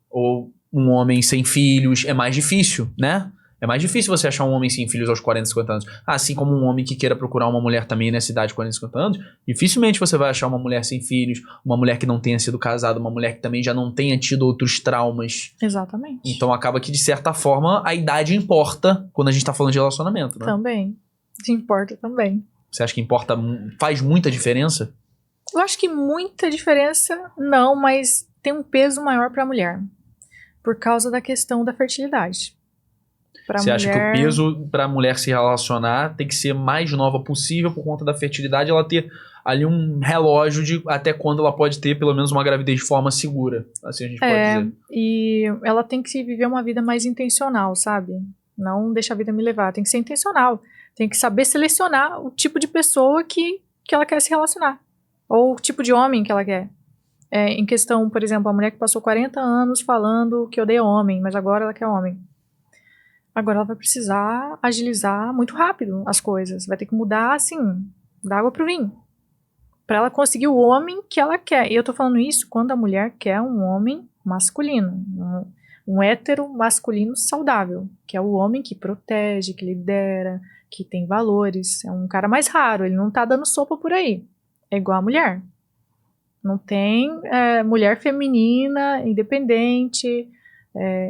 ou um homem sem filhos. É mais difícil, né? É mais difícil você achar um homem sem filhos aos 40, 50 anos. Assim como um homem que queira procurar uma mulher também nessa idade de 40, 50 anos, dificilmente você vai achar uma mulher sem filhos, uma mulher que não tenha sido casada, uma mulher que também já não tenha tido outros traumas. Exatamente. Então acaba que, de certa forma, a idade importa quando a gente tá falando de relacionamento, né? Também. Importa também. Você acha que importa, faz muita diferença? Eu acho que muita diferença não, mas tem um peso maior para a mulher, por causa da questão da fertilidade. Você acha que o peso para a mulher se relacionar tem que ser mais nova possível por conta da fertilidade, ela ter ali um relógio de até quando ela pode ter pelo menos uma gravidez de forma segura, assim a gente pode dizer. E ela tem que viver uma vida mais intencional, sabe? Não deixa a vida me levar, tem que ser intencional. Tem que saber selecionar o tipo de pessoa que ela quer se relacionar. Ou o tipo de homem que ela quer. Em questão, por exemplo, a mulher que passou 40 anos falando que odeia homem, mas agora ela quer homem. Agora ela vai precisar agilizar muito rápido as coisas. Vai ter que mudar, assim, da água pro vinho. Pra ela conseguir o homem que ela quer. E eu tô falando isso quando a mulher quer um homem masculino. Um hétero masculino saudável. Que é o homem que protege, que lidera, que tem valores. É um cara mais raro, ele não tá dando sopa por aí. É igual a mulher. Não tem mulher feminina, independente,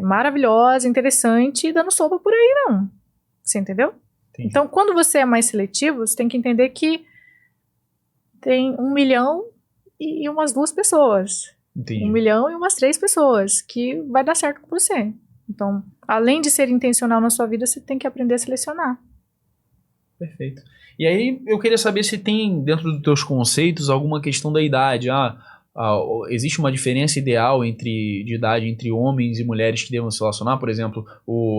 maravilhosa, interessante, dando sopa por aí, não. Você entendeu? Entendi. Então, quando você é mais seletivo, você tem que entender que tem 1 milhão e umas 2 pessoas. Entendi. 1 milhão e umas 3 pessoas que vai dar certo com você. Então, além de ser intencional na sua vida, você tem que aprender a selecionar. Perfeito. E aí eu queria saber se tem dentro dos teus conceitos alguma questão da idade. Existe uma diferença ideal de idade entre homens e mulheres que devam se relacionar? Por exemplo,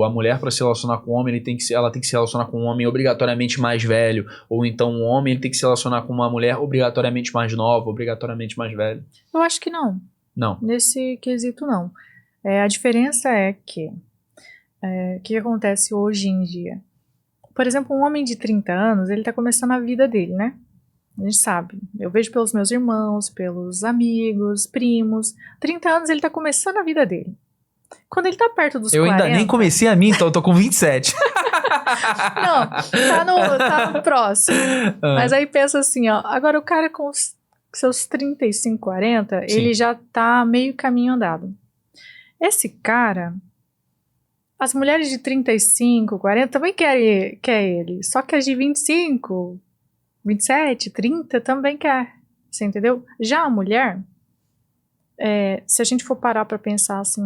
a mulher para se relacionar com o homem, ela tem que se relacionar com um homem obrigatoriamente mais velho, ou então um homem ele tem que se relacionar com uma mulher obrigatoriamente mais nova, obrigatoriamente mais velho? Eu acho que não. Não. Nesse quesito, não. A diferença é que o que acontece hoje em dia? Por exemplo, um homem de 30 anos, ele tá começando a vida dele, né? A gente sabe. Eu vejo pelos meus irmãos, pelos amigos, primos. 30 anos ele tá começando a vida dele. Quando ele tá perto dos 40... Eu ainda nem comecei a minha, então eu tô com 27. Não, tá no próximo. Mas aí pensa assim, ó. Agora o cara com seus 35, 40, Sim. ele já tá meio caminho andado. Esse cara... As mulheres de 35, 40 também quer ele. Só que as de 25, 27, 30 também quer. Você entendeu? Já a mulher, se a gente for parar pra pensar assim,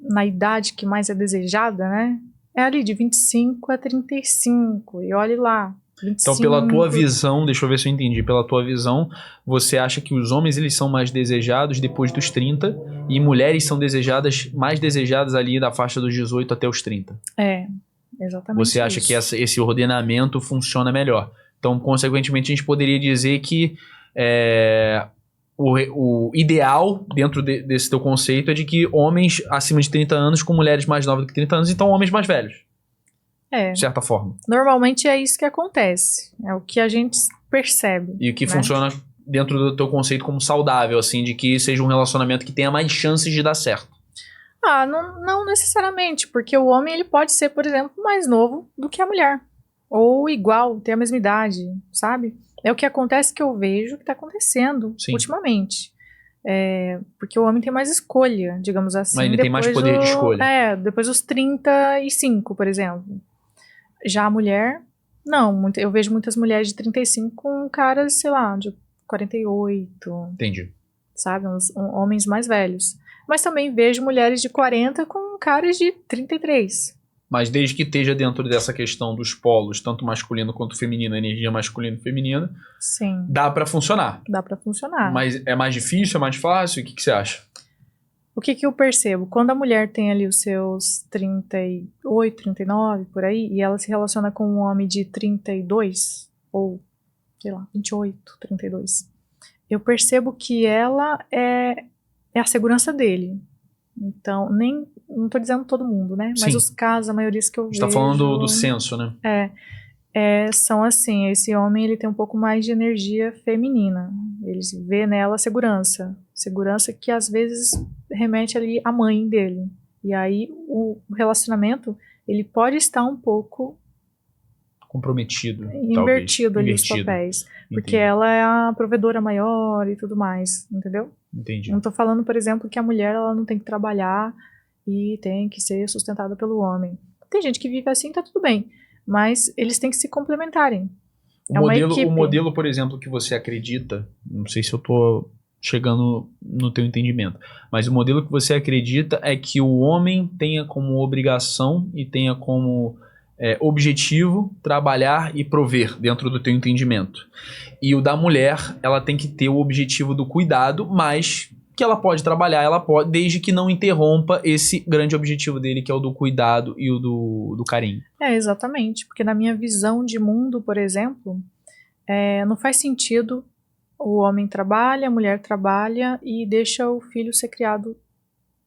na idade que mais é desejada, né? É ali de 25 a 35. E olhe lá. 25. Então, pela tua visão, deixa eu ver se eu entendi. Pela tua visão, você acha que os homens eles são mais desejados depois dos 30 e mulheres são mais desejadas ali da faixa dos 18 até os 30? Exatamente. Você acha que esse ordenamento funciona melhor? Então, consequentemente, a gente poderia dizer que o ideal dentro desse teu conceito é de que homens acima de 30 anos com mulheres mais novas do que 30 anos, então homens mais velhos. De certa forma. Normalmente é isso que acontece. É o que a gente percebe. E o que funciona dentro do teu conceito como saudável, assim, de que seja um relacionamento que tenha mais chances de dar certo. Não necessariamente, porque o homem ele pode ser, por exemplo, mais novo do que a mulher. Ou igual, ter a mesma idade, sabe? É o que acontece que eu vejo que tá acontecendo ultimamente. Porque o homem tem mais escolha, digamos assim. Mas ele tem mais poder de escolha. Depois dos 35, por exemplo. Já a mulher, não. Eu vejo muitas mulheres de 35 com caras, sei lá, de 48. Entendi. Sabe? Homens mais velhos. Mas também vejo mulheres de 40 com caras de 33. Mas desde que esteja dentro dessa questão dos polos, tanto masculino quanto feminino, energia masculina e feminina, sim, dá pra funcionar. Dá pra funcionar. Mas é mais difícil, é mais fácil? O que você acha? O que eu percebo? Quando a mulher tem ali os seus 38, 39, por aí, e ela se relaciona com um homem de 32, ou, sei lá, 28, 32, eu percebo que ela é a segurança dele. Então, não tô dizendo todo mundo, né? Mas os casos, a maioria que eu vejo... Você tá falando do senso, né? São assim, esse homem ele tem um pouco mais de energia feminina. Ele vê nela segurança. Segurança que às vezes remete ali à mãe dele. E aí o relacionamento, ele pode estar um pouco... comprometido, invertido talvez. Ali os papéis. Entendi. Porque ela é a provedora maior e tudo mais, entendeu? Entendi. Não tô falando, por exemplo, que a mulher ela não tem que trabalhar e tem que ser sustentada pelo homem. Tem gente que vive assim, tá tudo bem. Mas eles têm que se complementarem. O modelo, por exemplo, que você acredita, não sei se eu tô chegando no teu entendimento. Mas o modelo que você acredita é que o homem tenha como obrigação e tenha como objetivo trabalhar e prover dentro do teu entendimento. E o da mulher, ela tem que ter o objetivo do cuidado, mas que ela pode trabalhar, ela pode, desde que não interrompa esse grande objetivo dele, que é o do cuidado e o do carinho. Exatamente, porque na minha visão de mundo, por exemplo, não faz sentido o homem trabalha, a mulher trabalha e deixa o filho ser criado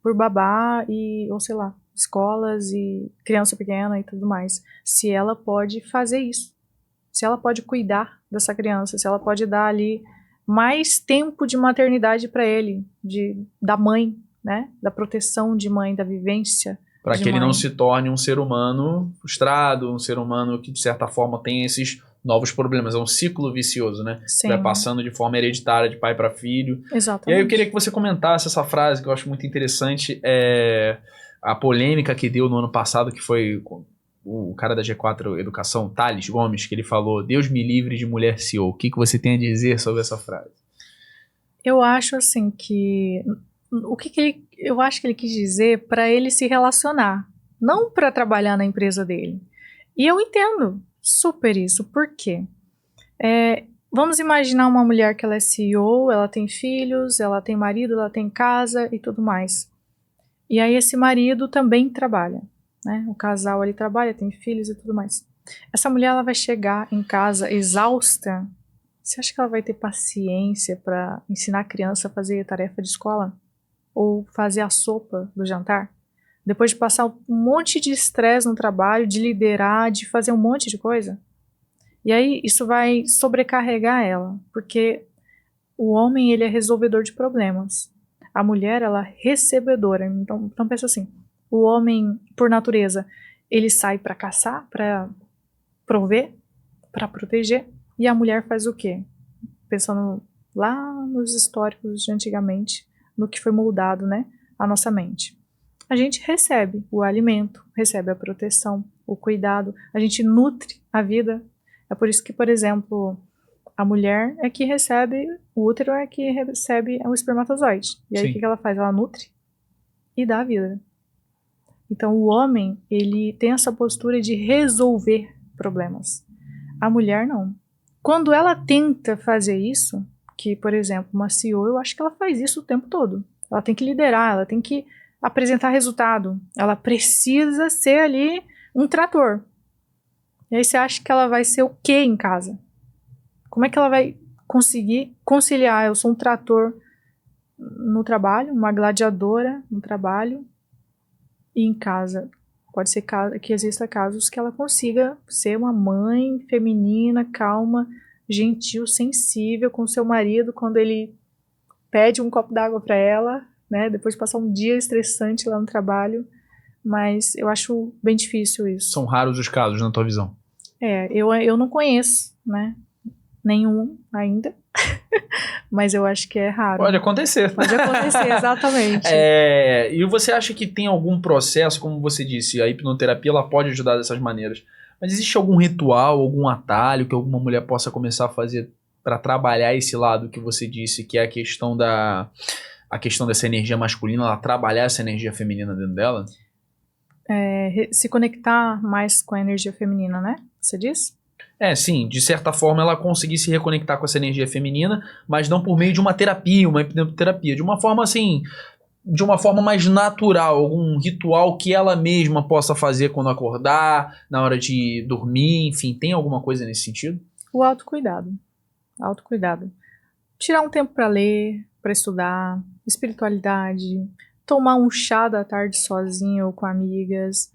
por babá ou sei lá, escolas e criança pequena e tudo mais. Se ela pode fazer isso, se ela pode cuidar dessa criança, se ela pode dar ali mais tempo de maternidade para ele, da mãe, né? Da proteção de mãe, da vivência. Para que ele não se torne um ser humano frustrado, um ser humano que de certa forma tem esses novos problemas. É um ciclo vicioso, né? Sim. Vai passando de forma hereditária de pai para filho. Exatamente. E aí eu queria que você comentasse essa frase que eu acho muito interessante, a polêmica que deu no ano passado, que foi o cara da G4 Educação, Thales Gomes, que ele falou: Deus me livre de mulher CEO. O que você tem a dizer sobre essa frase? Eu acho assim que eu acho que ele quis dizer para ele se relacionar, não para trabalhar na empresa dele. E eu entendo super isso. Por quê? Vamos imaginar uma mulher que ela é CEO, ela tem filhos, ela tem marido, ela tem casa e tudo mais. E aí esse marido também trabalha, né? O casal ali trabalha, tem filhos e tudo mais. Essa mulher, ela vai chegar em casa exausta. Você acha que ela vai ter paciência para ensinar a criança a fazer tarefa de escola? Ou fazer a sopa do jantar? Depois de passar um monte de estresse no trabalho, de liderar, de fazer um monte de coisa? E aí isso vai sobrecarregar ela, porque o homem, ele é resolvedor de problemas. A mulher, ela é recebedora. Então pensa assim, o homem, por natureza, ele sai para caçar, para prover, para proteger, e a mulher faz o quê? Pensando lá nos históricos de antigamente, no que foi moldado, né, a nossa mente. A gente recebe o alimento, recebe a proteção, o cuidado, a gente nutre a vida. É por isso que, por exemplo, a mulher é que recebe, o útero é que recebe o espermatozoide. E aí o que ela faz? Ela nutre e dá a vida. Então o homem, ele tem essa postura de resolver problemas. A mulher não. Quando ela tenta fazer isso, que, por exemplo, uma CEO, eu acho que ela faz isso o tempo todo. Ela tem que liderar, ela tem que apresentar resultado. Ela precisa ser ali um trator. E aí você acha que ela vai ser o quê em casa? Como é que ela vai conseguir conciliar? Eu sou um trator no trabalho, uma gladiadora no trabalho e em casa. Pode ser que exista casos que ela consiga ser uma mãe feminina, calma, gentil, sensível com seu marido quando ele pede um copo d'água para ela, né? Depois de passar um dia estressante lá no trabalho. Mas eu acho bem difícil isso. São raros os casos, na tua visão? Eu não conheço, né? Nenhum ainda. Mas eu acho que é raro. Pode acontecer. Pode acontecer, exatamente. E você acha que tem algum processo, como você disse, a hipnoterapia ela pode ajudar dessas maneiras, mas existe algum ritual, algum atalho que alguma mulher possa começar a fazer para trabalhar esse lado que você disse, que é a questão dessa energia masculina, ela trabalhar essa energia feminina dentro dela? Se conectar mais com a energia feminina, né? Você diz? Sim, de certa forma ela conseguir se reconectar com essa energia feminina, mas não por meio de uma terapia, uma hipnoterapia, de uma forma assim, de uma forma mais natural, algum ritual que ela mesma possa fazer quando acordar, na hora de dormir, enfim, tem alguma coisa nesse sentido? O autocuidado. Autocuidado. Tirar um tempo para ler, para estudar, espiritualidade, tomar um chá da tarde sozinho ou com amigas,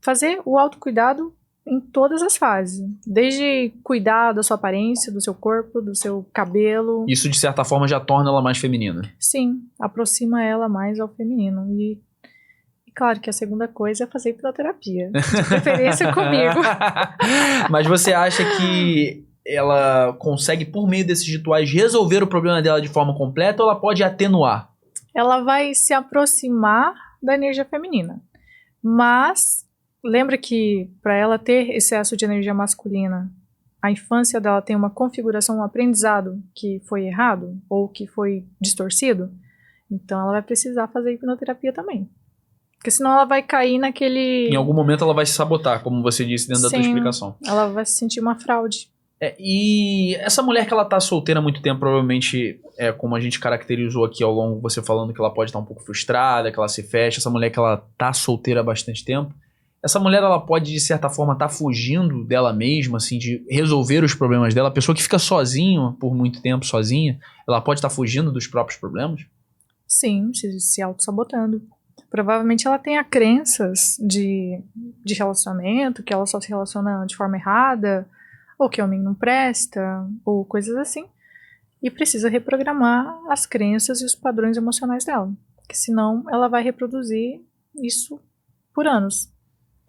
fazer o autocuidado em todas as fases, desde cuidar da sua aparência, do seu corpo, do seu cabelo. Isso de certa forma já torna ela mais feminina? Sim, aproxima ela mais ao feminino. E claro que a segunda coisa é fazer hipnoterapia, de preferência comigo. Mas você acha que ela consegue, por meio desses rituais, resolver o problema dela de forma completa ou ela pode atenuar? Ela vai se aproximar da energia feminina, mas lembra que para ela ter excesso de energia masculina, a infância dela tem uma configuração, um aprendizado que foi errado ou que foi distorcido, então ela vai precisar fazer hipnoterapia também. Porque senão ela vai cair naquele... Em algum momento ela vai se sabotar, como você disse dentro da tua explicação. Ela vai se sentir uma fraude. E essa mulher que ela tá solteira há muito tempo, provavelmente, como a gente caracterizou aqui ao longo, você falando que ela pode estar um pouco frustrada, que ela se fecha, essa mulher que ela tá solteira há bastante tempo, essa mulher ela pode, de certa forma, estar fugindo dela mesma, assim, de resolver os problemas dela. A pessoa que fica sozinha, por muito tempo sozinha, ela pode estar fugindo dos próprios problemas? Sim, se auto-sabotando. Provavelmente ela tenha crenças de relacionamento, que ela só se relaciona de forma errada, ou que o homem não presta, ou coisas assim. E precisa reprogramar as crenças e os padrões emocionais dela. Porque senão ela vai reproduzir isso por anos.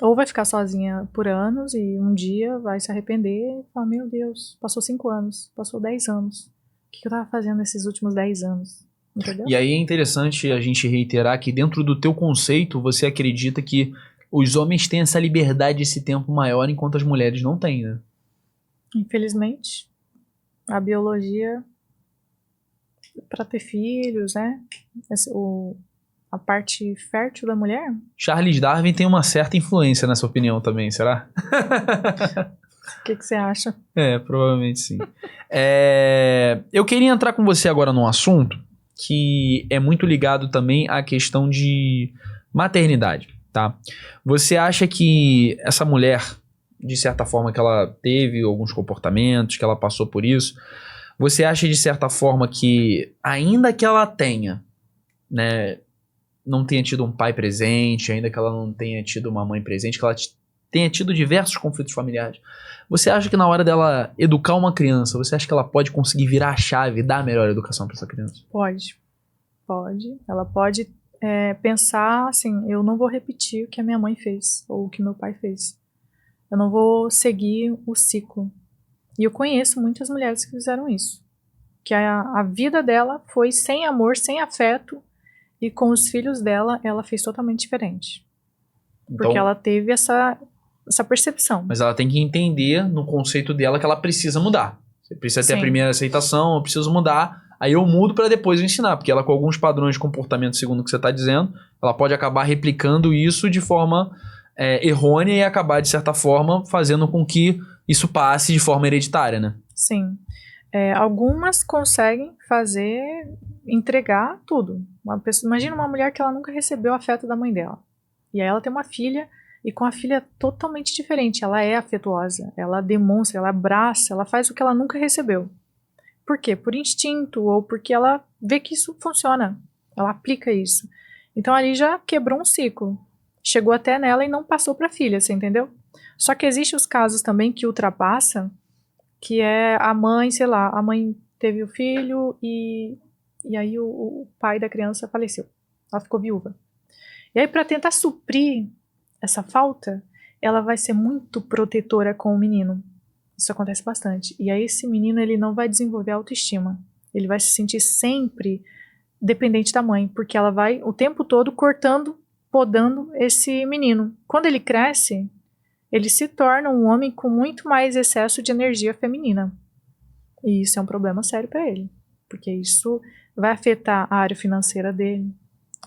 Ou vai ficar sozinha por anos e um dia vai se arrepender e falar, meu Deus, passou 5 anos, passou 10 anos. O que eu tava fazendo nesses últimos 10 anos? Entendeu? E aí é interessante a gente reiterar que dentro do teu conceito, você acredita que os homens têm essa liberdade, esse tempo maior, enquanto as mulheres não têm, né? Infelizmente, a biologia para ter filhos, né? A parte fértil da mulher. Charles Darwin tem uma certa influência nessa opinião também, será? O que você acha? Provavelmente sim. Eu queria entrar com você agora num assunto que é muito ligado também à questão de maternidade, tá? Você acha que essa mulher, de certa forma, que ela teve alguns comportamentos, que ela passou por isso, você acha de certa forma que, ainda que ela tenha, né, não tenha tido um pai presente, ainda que ela não tenha tido uma mãe presente, que ela tenha tido diversos conflitos familiares, você acha que na hora dela educar uma criança, você acha que ela pode conseguir virar a chave e dar a melhor educação para essa criança? Pode. Ela pode pensar assim, eu não vou repetir o que a minha mãe fez, ou o que meu pai fez. Eu não vou seguir o ciclo. E eu conheço muitas mulheres que fizeram isso. Que a vida dela foi sem amor, sem afeto, e com os filhos dela, ela fez totalmente diferente. Então, porque ela teve essa percepção. Mas ela tem que entender, no conceito dela, que ela precisa mudar. Você precisa ter a primeira aceitação, eu preciso mudar, aí eu mudo para depois ensinar, porque ela com alguns padrões de comportamento, segundo o que você está dizendo, ela pode acabar replicando isso de forma errônea e acabar, de certa forma, fazendo com que isso passe de forma hereditária, né? Sim. Algumas conseguem entregar tudo. Imagina uma mulher que ela nunca recebeu o afeto da mãe dela. E aí ela tem uma filha, e com a filha totalmente diferente. Ela é afetuosa, ela demonstra, ela abraça, ela faz o que ela nunca recebeu. Por quê? Por instinto, ou porque ela vê que isso funciona. Ela aplica isso. Então ali já quebrou um ciclo. Chegou até nela e não passou para a filha, você entendeu? Só que existem os casos também que ultrapassa, que é a mãe, sei lá, a mãe teve o filho e aí o pai da criança faleceu. Ela ficou viúva. E aí, para tentar suprir essa falta, ela vai ser muito protetora com o menino. Isso acontece bastante. E aí esse menino, ele não vai desenvolver autoestima. Ele vai se sentir sempre dependente da mãe, porque ela vai o tempo todo cortando, podando esse menino. Quando ele cresce, ele se torna um homem com muito mais excesso de energia feminina. E isso é um problema sério para ele, porque isso vai afetar a área financeira dele,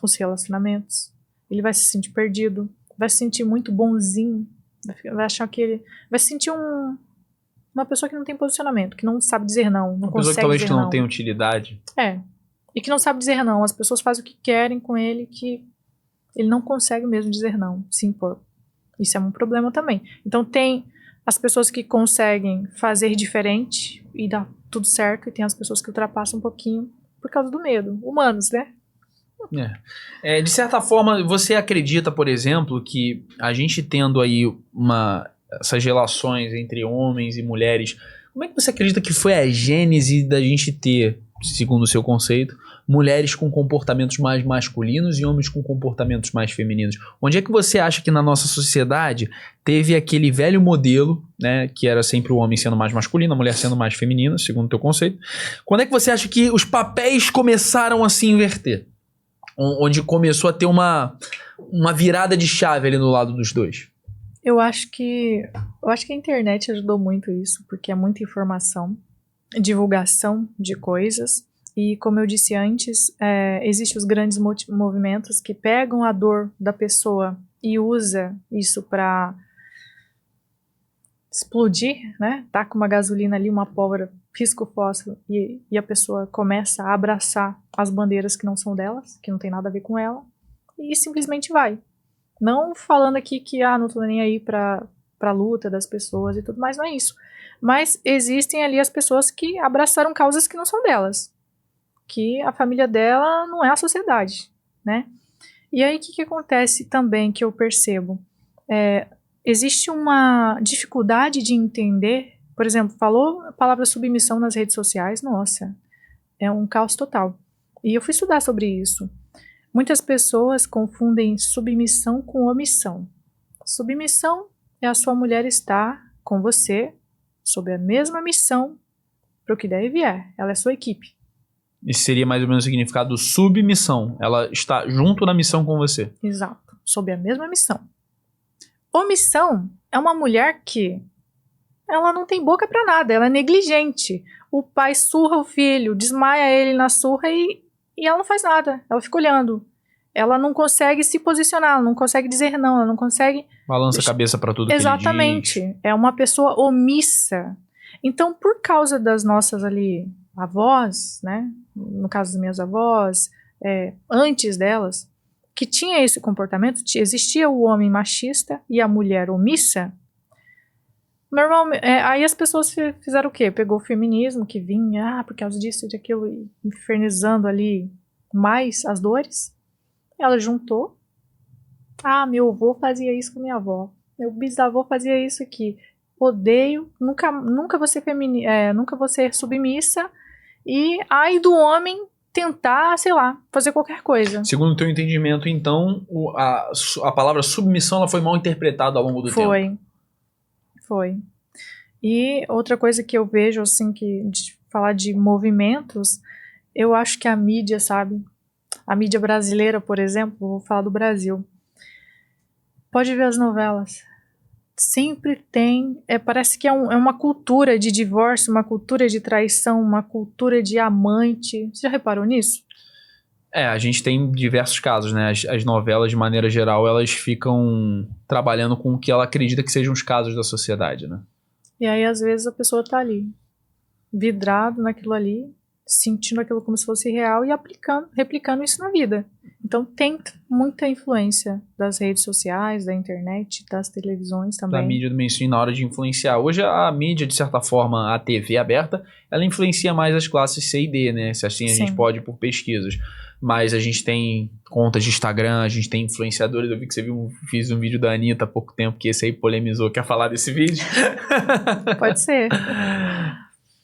os relacionamentos. Ele vai se sentir perdido, vai se sentir muito bonzinho, vai achar que ele vai se sentir uma pessoa que não tem posicionamento, que não sabe dizer não, não consegue dizer não. Uma pessoa que talvez que não tenha utilidade. E que não sabe dizer não. As pessoas fazem o que querem com ele, que ele não consegue mesmo dizer não, se impor. Isso é um problema também. Então tem as pessoas que conseguem fazer diferente e dá tudo certo, e tem as pessoas que ultrapassam um pouquinho por causa do medo. Humanos, né? De certa forma, você acredita, por exemplo, que a gente tendo aí essas relações entre homens e mulheres, como é que você acredita que foi a gênese da gente ter, segundo o seu conceito, mulheres com comportamentos mais masculinos e homens com comportamentos mais femininos? Onde é que você acha que na nossa sociedade teve aquele velho modelo, né, que era sempre o homem sendo mais masculino, a mulher sendo mais feminina, segundo o teu conceito? Quando é que você acha que os papéis começaram a se inverter? Onde começou a ter uma virada de chave ali no lado dos dois? Eu acho que a internet ajudou muito isso, porque é muita informação, divulgação de coisas. E como eu disse antes, existem os grandes movimentos que pegam a dor da pessoa e usa isso para explodir, né? Taca uma gasolina ali, uma pólvora, pisca o fósforo e a pessoa começa a abraçar as bandeiras que não são delas, que não tem nada a ver com ela, e simplesmente vai. Não falando aqui que não tô nem aí pra luta das pessoas e tudo mais, não é isso. Mas existem ali as pessoas que abraçaram causas que não são delas. Que a família dela não é a sociedade, né? E aí o que acontece também que eu percebo? Existe uma dificuldade de entender, por exemplo, falou a palavra submissão nas redes sociais, nossa, é um caos total. E eu fui estudar sobre isso. Muitas pessoas confundem submissão com omissão. Submissão é a sua mulher estar com você sob a mesma missão para o que der e vier. Ela é sua equipe. Esse seria mais ou menos o significado do submissão. Ela está junto na missão com você. Exato, sob a mesma missão. Omissão é uma mulher que ela não tem boca para nada, ela é negligente. O pai surra o filho, desmaia ele na surra e ela não faz nada, ela fica olhando. Ela não consegue se posicionar, ela não consegue dizer não, ela não consegue... Balança a cabeça para tudo que ele diz. Exatamente, é uma pessoa omissa. Então, por causa das nossas ali avós, né, no caso das minhas avós, antes delas, que tinha esse comportamento, existia o homem machista e a mulher omissa, normalmente, aí as pessoas fizeram o quê? Pegou o feminismo, que vinha, por causa disso e daquilo, infernizando ali mais as dores. Ela juntou. Meu avô fazia isso com minha avó. Meu bisavô fazia isso aqui. Odeio, nunca vou ser nunca vou ser submissa. E ai do homem tentar, sei lá, fazer qualquer coisa. Segundo o teu entendimento, então, a palavra submissão ela foi mal interpretada ao longo do tempo. Foi. E outra coisa que eu vejo, assim, de falar de movimentos, eu acho que a mídia, sabe? A mídia brasileira, por exemplo, vou falar do Brasil. Pode ver as novelas. Sempre tem, parece que é uma cultura de divórcio, uma cultura de traição, uma cultura de amante. Você já reparou nisso? A gente tem diversos casos, né? As novelas, de maneira geral, elas ficam trabalhando com o que ela acredita que sejam os casos da sociedade, né? E aí, às vezes, a pessoa tá ali, vidrado naquilo ali, sentindo aquilo como se fosse real e replicando isso na vida. Então tem muita influência das redes sociais, da internet, das televisões também. Da mídia do mainstream na hora de influenciar. Hoje a mídia, de certa forma, a TV aberta, ela influencia mais as classes C e D, né? Se assim a gente pode por pesquisas. Mas a gente tem contas de Instagram, a gente tem influenciadores. Eu vi que você fiz um vídeo da Anitta há pouco tempo, que esse aí polemizou. Quer falar desse vídeo? Pode ser.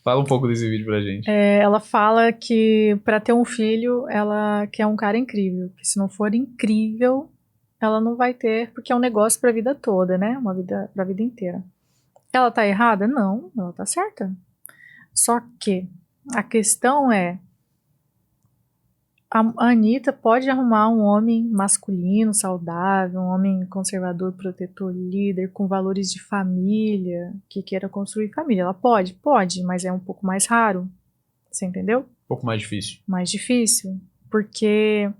Fala um pouco desse vídeo pra gente. Ela fala que pra ter um filho, ela quer um cara incrível. Que se não for incrível, ela não vai ter, porque é um negócio pra vida toda, né? Pra vida inteira. Ela tá errada? Não, ela tá certa. Só que a questão é, a Anitta pode arrumar um homem masculino, saudável, um homem conservador, protetor, líder, com valores de família, que queira construir família. Ela pode, mas é um pouco mais raro. Você entendeu? Um pouco mais difícil. Mais difícil, porque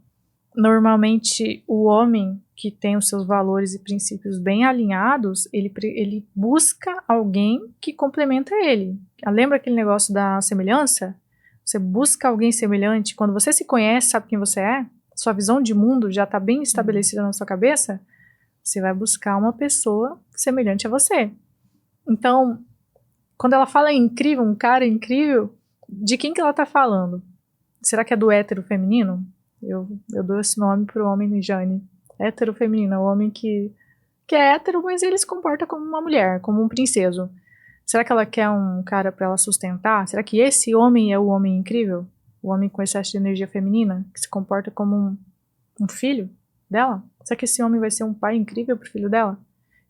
normalmente o homem que tem os seus valores e princípios bem alinhados, ele busca alguém que complementa ele. Lembra aquele negócio da semelhança? Você busca alguém semelhante. Quando você se conhece, sabe quem você é, sua visão de mundo já está bem estabelecida na sua cabeça, você vai buscar uma pessoa semelhante a você. Então, quando ela fala incrível, um cara incrível, de quem que ela está falando? Será que é do hétero feminino? Eu dou esse nome pro homem Jane. Hétero feminino, é o homem que é hétero, mas ele se comporta como uma mulher, como um princeso. Será que ela quer um cara para ela sustentar? Será que esse homem é o homem incrível? O homem com excesso de energia feminina, que se comporta como um filho dela? Será que esse homem vai ser um pai incrível pro filho dela?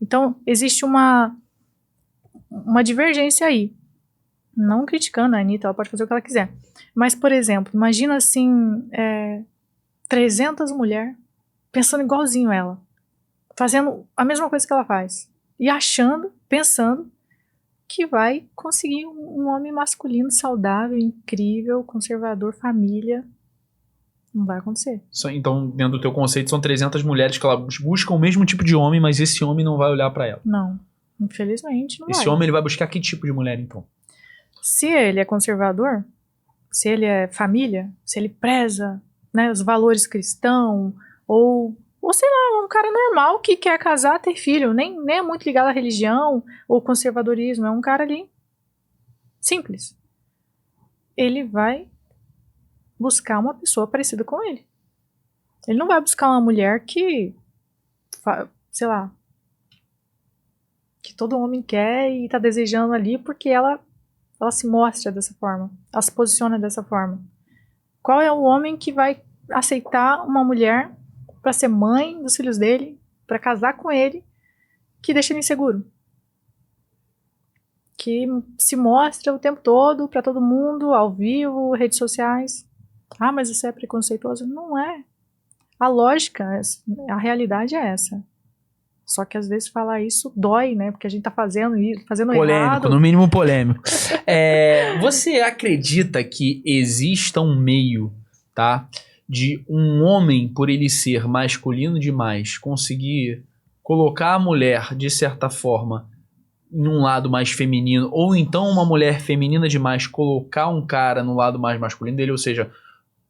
Então, existe uma divergência aí. Não criticando a Anitta, ela pode fazer o que ela quiser. Mas, por exemplo, imagina assim, 300 mulheres pensando igualzinho ela, fazendo a mesma coisa que ela faz. e achando, pensando que vai conseguir um homem masculino saudável, incrível, conservador, família. Não vai acontecer. Então, dentro do teu conceito, são 300 mulheres que elas buscam o mesmo tipo de homem, mas esse homem não vai olhar pra ela. Não, infelizmente não Esse vai. homem ele vai buscar que tipo de mulher, então? Se ele é conservador, se ele é família, se ele preza, né, os valores cristãos, ou sei lá, um cara normal que quer casar, ter filho, nem é muito ligado à religião ou conservadorismo, é um cara ali simples. Ele vai buscar uma pessoa parecida com ele. Ele não vai buscar uma mulher que, sei lá, que todo homem quer e tá desejando ali porque ela se mostra dessa forma, ela se posiciona dessa forma. Qual é o homem que vai aceitar uma mulher para ser mãe dos filhos dele, para casar com ele, que deixa ele inseguro? Que se mostra o tempo todo para todo mundo, ao vivo, redes sociais. Ah, mas isso é preconceituoso? Não é. A lógica, a realidade é essa. Só que às vezes falar isso dói, né? Porque a gente tá fazendo Polêmico, errado. no mínimo polêmico. Você acredita que exista um meio, tá? De um homem, por ele ser masculino demais, conseguir colocar a mulher, de certa forma, em um lado mais feminino, ou então uma mulher feminina demais colocar um cara no lado mais masculino dele, ou seja,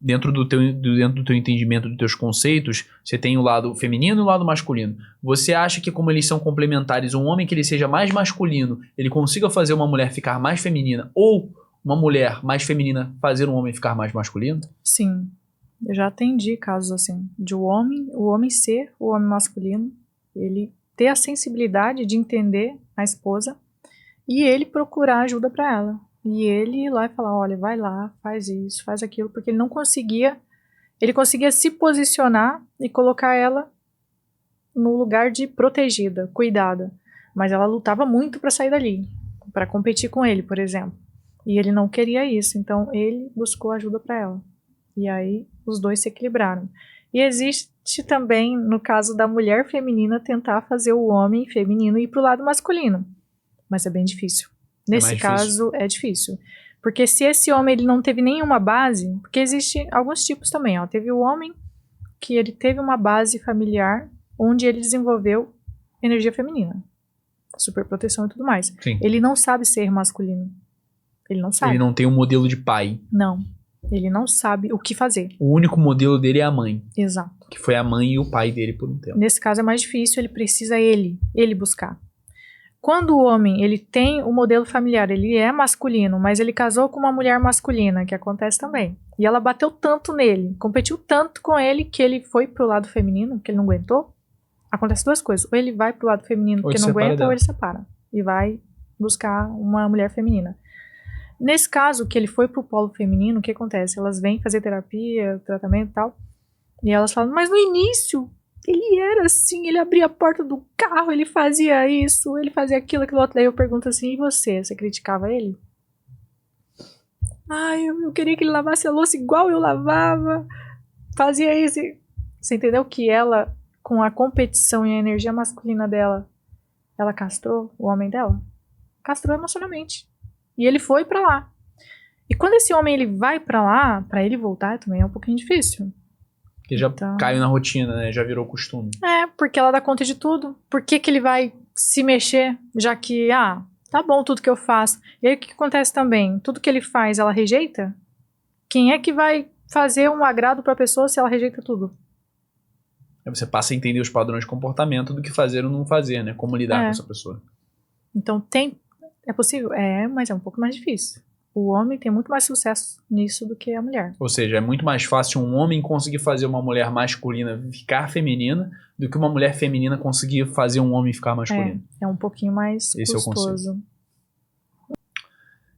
dentro do teu entendimento, dos teus conceitos, você tem o lado feminino e o lado masculino. Você acha que, como eles são complementares, um homem que ele seja mais masculino, ele consiga fazer uma mulher ficar mais feminina, ou uma mulher mais feminina fazer um homem ficar mais masculino? Sim, eu já atendi casos assim, de o homem ser o homem masculino, ele ter a sensibilidade de entender a esposa e ele procurar ajuda para ela. E ele ir lá e falar, olha, vai lá, faz isso, faz aquilo, porque ele não conseguia, ele conseguia se posicionar e colocar ela no lugar de protegida, cuidada. Mas ela lutava muito para sair dali, para competir com ele, por exemplo. E ele não queria isso, então ele buscou ajuda para ela. E aí os dois se equilibraram. E existe também, no caso da mulher feminina, tentar fazer o homem feminino ir pro lado masculino. Mas é bem difícil. Nesse caso, é difícil. Porque se esse homem ele não teve nenhuma base, porque existe alguns tipos também, ó. Teve o homem que ele teve uma base familiar onde ele desenvolveu energia feminina, superproteção e tudo mais. Sim. Ele não sabe ser masculino. Ele não sabe. Ele não tem um modelo de pai. Não. Ele não sabe o que fazer. O único modelo dele é a mãe. Exato. Que foi a mãe e o pai dele por um tempo. Nesse caso é mais difícil, ele precisa ele buscar. Quando o homem, ele tem o modelo familiar, ele é masculino, mas ele casou com uma mulher masculina, que acontece também. E ela bateu tanto nele, competiu tanto com ele, que ele foi pro lado feminino, que ele não aguentou. Acontece duas coisas. Ou ele vai pro lado feminino porque não aguenta, ou ele separa. E vai buscar uma mulher feminina. Nesse caso, que ele foi pro polo feminino, o que acontece? Elas vêm fazer terapia, tratamento e tal. E elas falam, mas no início... ele era assim, ele abria a porta do carro, ele fazia isso, ele fazia aquilo outro. Daí eu pergunto assim, e você? Você criticava ele? Eu queria que ele lavasse a louça igual eu lavava. Fazia isso. Você entendeu que ela, com a competição e a energia masculina dela, ela castrou o homem dela? Castrou emocionalmente. E ele foi pra lá. E quando esse homem ele vai pra lá, pra ele voltar também é um pouquinho difícil. Que já caiu na rotina, né? Já virou costume. Porque ela dá conta de tudo. Por que ele vai se mexer, já que, tá bom tudo que eu faço. E aí o que acontece também? Tudo que ele faz, ela rejeita? Quem é que vai fazer um agrado pra pessoa se ela rejeita tudo? Aí você passa a entender os padrões de comportamento do que fazer ou não fazer, né? Como lidar com essa pessoa. Então é possível? Mas é um pouco mais difícil. O homem tem muito mais sucesso nisso do que a mulher. Ou seja, é muito mais fácil um homem conseguir fazer uma mulher masculina ficar feminina do que uma mulher feminina conseguir fazer um homem ficar masculino. É um pouquinho mais esse custoso. É o conceito.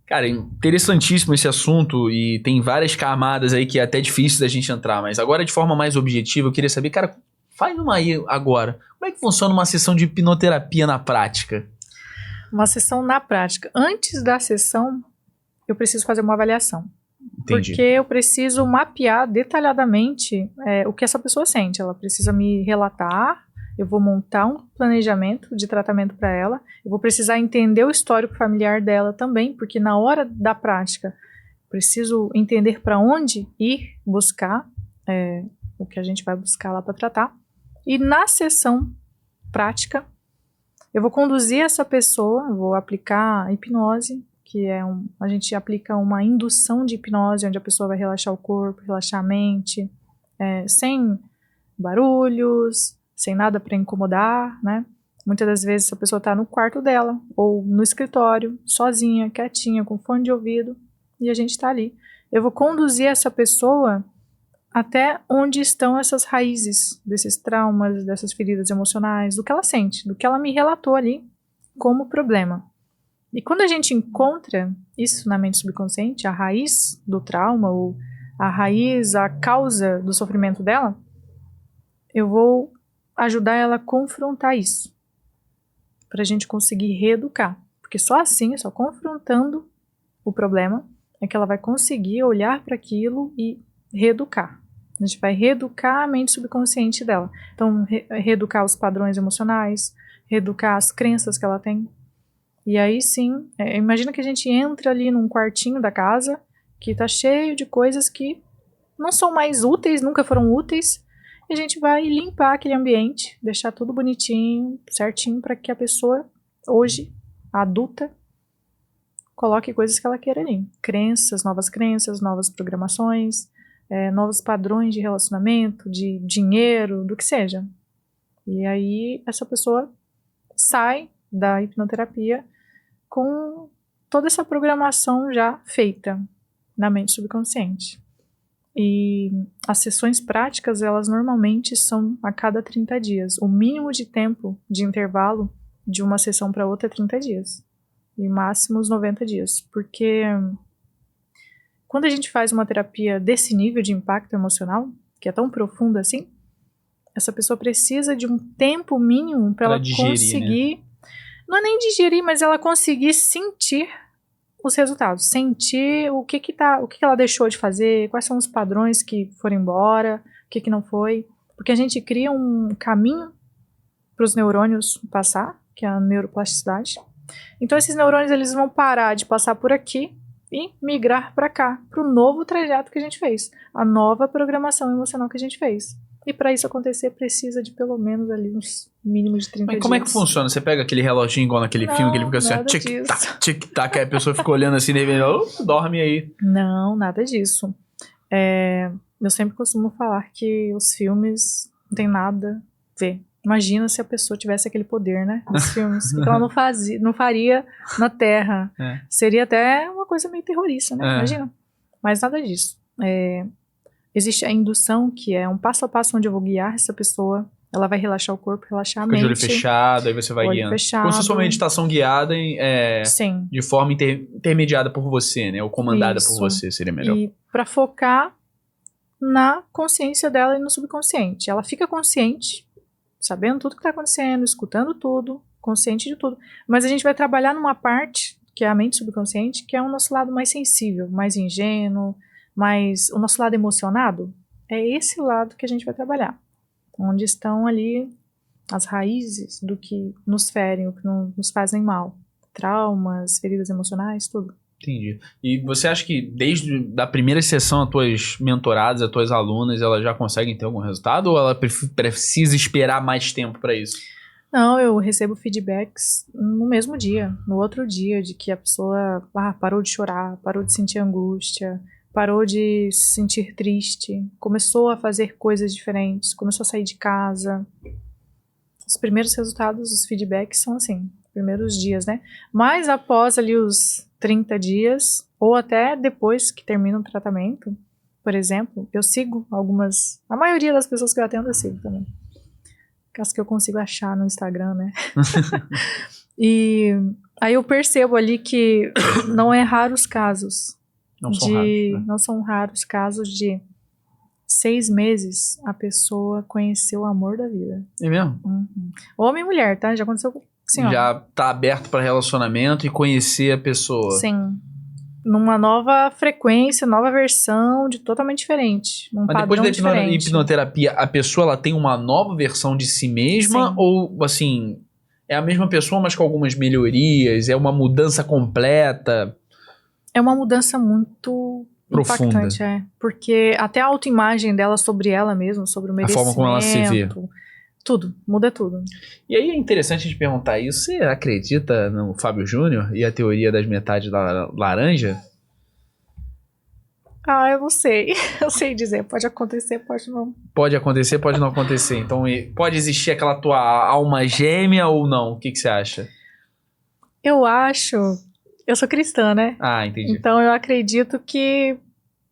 Cara, interessantíssimo esse assunto e tem várias camadas aí que é até difícil da gente entrar, mas agora de forma mais objetiva eu queria saber, cara, faz uma aí agora. Como é que funciona uma sessão de hipnoterapia na prática? Uma sessão na prática. Antes da sessão... eu preciso fazer uma avaliação. Entendi. Porque eu preciso mapear detalhadamente o que essa pessoa sente. Ela precisa me relatar eu vou montar um planejamento de tratamento para ela, eu vou precisar entender o histórico familiar dela também, porque na hora da prática, preciso entender para onde ir buscar o que a gente vai buscar lá para tratar. E na sessão prática, eu vou conduzir essa pessoa, eu vou aplicar a hipnose, que a gente aplica uma indução de hipnose, onde a pessoa vai relaxar o corpo, relaxar a mente, sem barulhos, sem nada para incomodar, né? Muitas das vezes a pessoa está no quarto dela, ou no escritório, sozinha, quietinha, com fone de ouvido, e a gente está ali. Eu vou conduzir essa pessoa até onde estão essas raízes desses traumas, dessas feridas emocionais, do que ela sente, do que ela me relatou ali como problema. E quando a gente encontra isso na mente subconsciente, a raiz do trauma, ou a raiz, a causa do sofrimento dela, eu vou ajudar ela a confrontar isso, para a gente conseguir reeducar. Porque só assim, só confrontando o problema, é que ela vai conseguir olhar para aquilo e reeducar. A gente vai reeducar a mente subconsciente dela. Então, reeducar os padrões emocionais, reeducar as crenças que ela tem. E aí sim, imagina que a gente entra ali num quartinho da casa, que está cheio de coisas que não são mais úteis, nunca foram úteis, e a gente vai limpar aquele ambiente, deixar tudo bonitinho, certinho, para que a pessoa, hoje, adulta, coloque coisas que ela queira ali. Crenças, novas programações, novos padrões de relacionamento, de dinheiro, do que seja. E aí essa pessoa sai da hipnoterapia com toda essa programação já feita na mente subconsciente. E as sessões práticas, elas normalmente são a cada 30 dias. O mínimo de tempo de intervalo de uma sessão para outra é 30 dias. E máximo os 90 dias. Porque quando a gente faz uma terapia desse nível de impacto emocional, que é tão profundo assim, essa pessoa precisa de um tempo mínimo para ela digerir, conseguir, né? Não é nem digerir, mas ela conseguir sentir os resultados, sentir o que ela deixou de fazer, quais são os padrões que foram embora, o que não foi, porque a gente cria um caminho para os neurônios passar, que é a neuroplasticidade. Então esses neurônios, eles vão parar de passar por aqui e migrar para cá, para o novo trajeto que a gente fez, a nova programação emocional que a gente fez. E para isso acontecer, precisa de pelo menos ali uns mínimos de 30 dias. Mas como é que funciona? Você pega aquele reloginho igual naquele filme, que ele fica assim, tic-tac, tic-tac, aí a pessoa fica olhando assim, de repente, dorme aí. Não, nada disso. Eu sempre costumo falar que os filmes não tem nada a ver. Imagina se a pessoa tivesse aquele poder, né, dos filmes. Que ela não faria na Terra. Seria até uma coisa meio terrorista, né? Imagina. Mas nada disso. Existe a indução, que é um passo a passo onde eu vou guiar essa pessoa. Ela vai relaxar o corpo, relaxar a mente. Com o olho fechado, aí você vai guiando. Fechado. Como se fosse uma meditação guiada Sim. de forma intermediada por você, né? Ou comandada por você, seria melhor. E para focar na consciência dela e no subconsciente. Ela fica consciente, sabendo tudo que está acontecendo, escutando tudo, consciente de tudo. Mas a gente vai trabalhar numa parte, que é a mente subconsciente, que é o nosso lado mais sensível, mais ingênuo, mais o nosso lado emocionado. É esse lado que a gente vai trabalhar. Onde estão ali as raízes do que nos ferem, o que nos fazem mal. Traumas, feridas emocionais, tudo. Entendi. E você acha que desde a primeira sessão as tuas mentoradas, as tuas alunas, elas já conseguem ter algum resultado ou ela precisa esperar mais tempo para isso? Não, eu recebo feedbacks no mesmo dia, no outro dia, de que a pessoa parou de chorar, parou de sentir angústia, parou de se sentir triste, começou a fazer coisas diferentes, começou a sair de casa. Os primeiros resultados, os feedbacks são assim, primeiros dias, né? Mas após ali os 30 dias, ou até depois que termina o tratamento, por exemplo, eu sigo algumas, a maioria das pessoas que eu atendo eu sigo também. As que eu consigo achar no Instagram, né? E aí eu percebo ali que não é raro os casos. Não são raros casos de 6 meses a pessoa conheceu o amor da vida. É mesmo? Uhum. Homem e mulher, tá? Já aconteceu com senhora. Já tá aberto para relacionamento e conhecer a pessoa. Sim. numa nova frequência, nova versão, totalmente diferente. Num Mas depois padrão da diferente. hipnoterapia, a pessoa ela tem uma nova versão de si mesma? Sim. Ou, assim, é a mesma pessoa, mas com algumas melhorias? É uma mudança completa? É uma mudança muito Profunda. impactante, porque até a autoimagem dela sobre ela mesma, sobre o A merecimento, forma como ela se vê. tudo, muda tudo. E aí é interessante a gente perguntar isso. Você acredita no Fábio Júnior e a teoria das metades da laranja? Eu não sei. Eu sei dizer, pode acontecer, pode não. Pode acontecer, pode não acontecer. Então, pode existir aquela tua alma gêmea ou não? O que você acha? Eu sou cristã, né? Ah, entendi. Então eu acredito que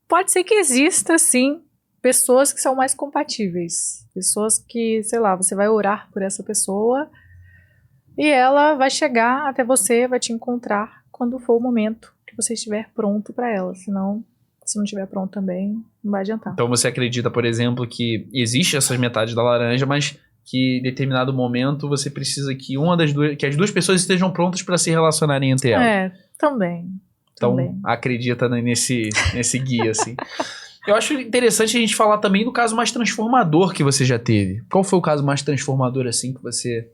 pode ser que exista, sim, pessoas que são mais compatíveis. Pessoas que, sei lá, você vai orar por essa pessoa e ela vai chegar até você, vai te encontrar quando for o momento que você estiver pronto para ela. Senão, se não estiver pronto também, não vai adiantar. Então você acredita, por exemplo, que existe essas metades da laranja, mas que em determinado momento você precisa que que as duas pessoas estejam prontas para se relacionarem entre elas. Também. Então, também. acredita nesse guia, assim. Eu acho interessante a gente falar também do caso mais transformador que você já teve. Qual foi o caso mais transformador, assim, que você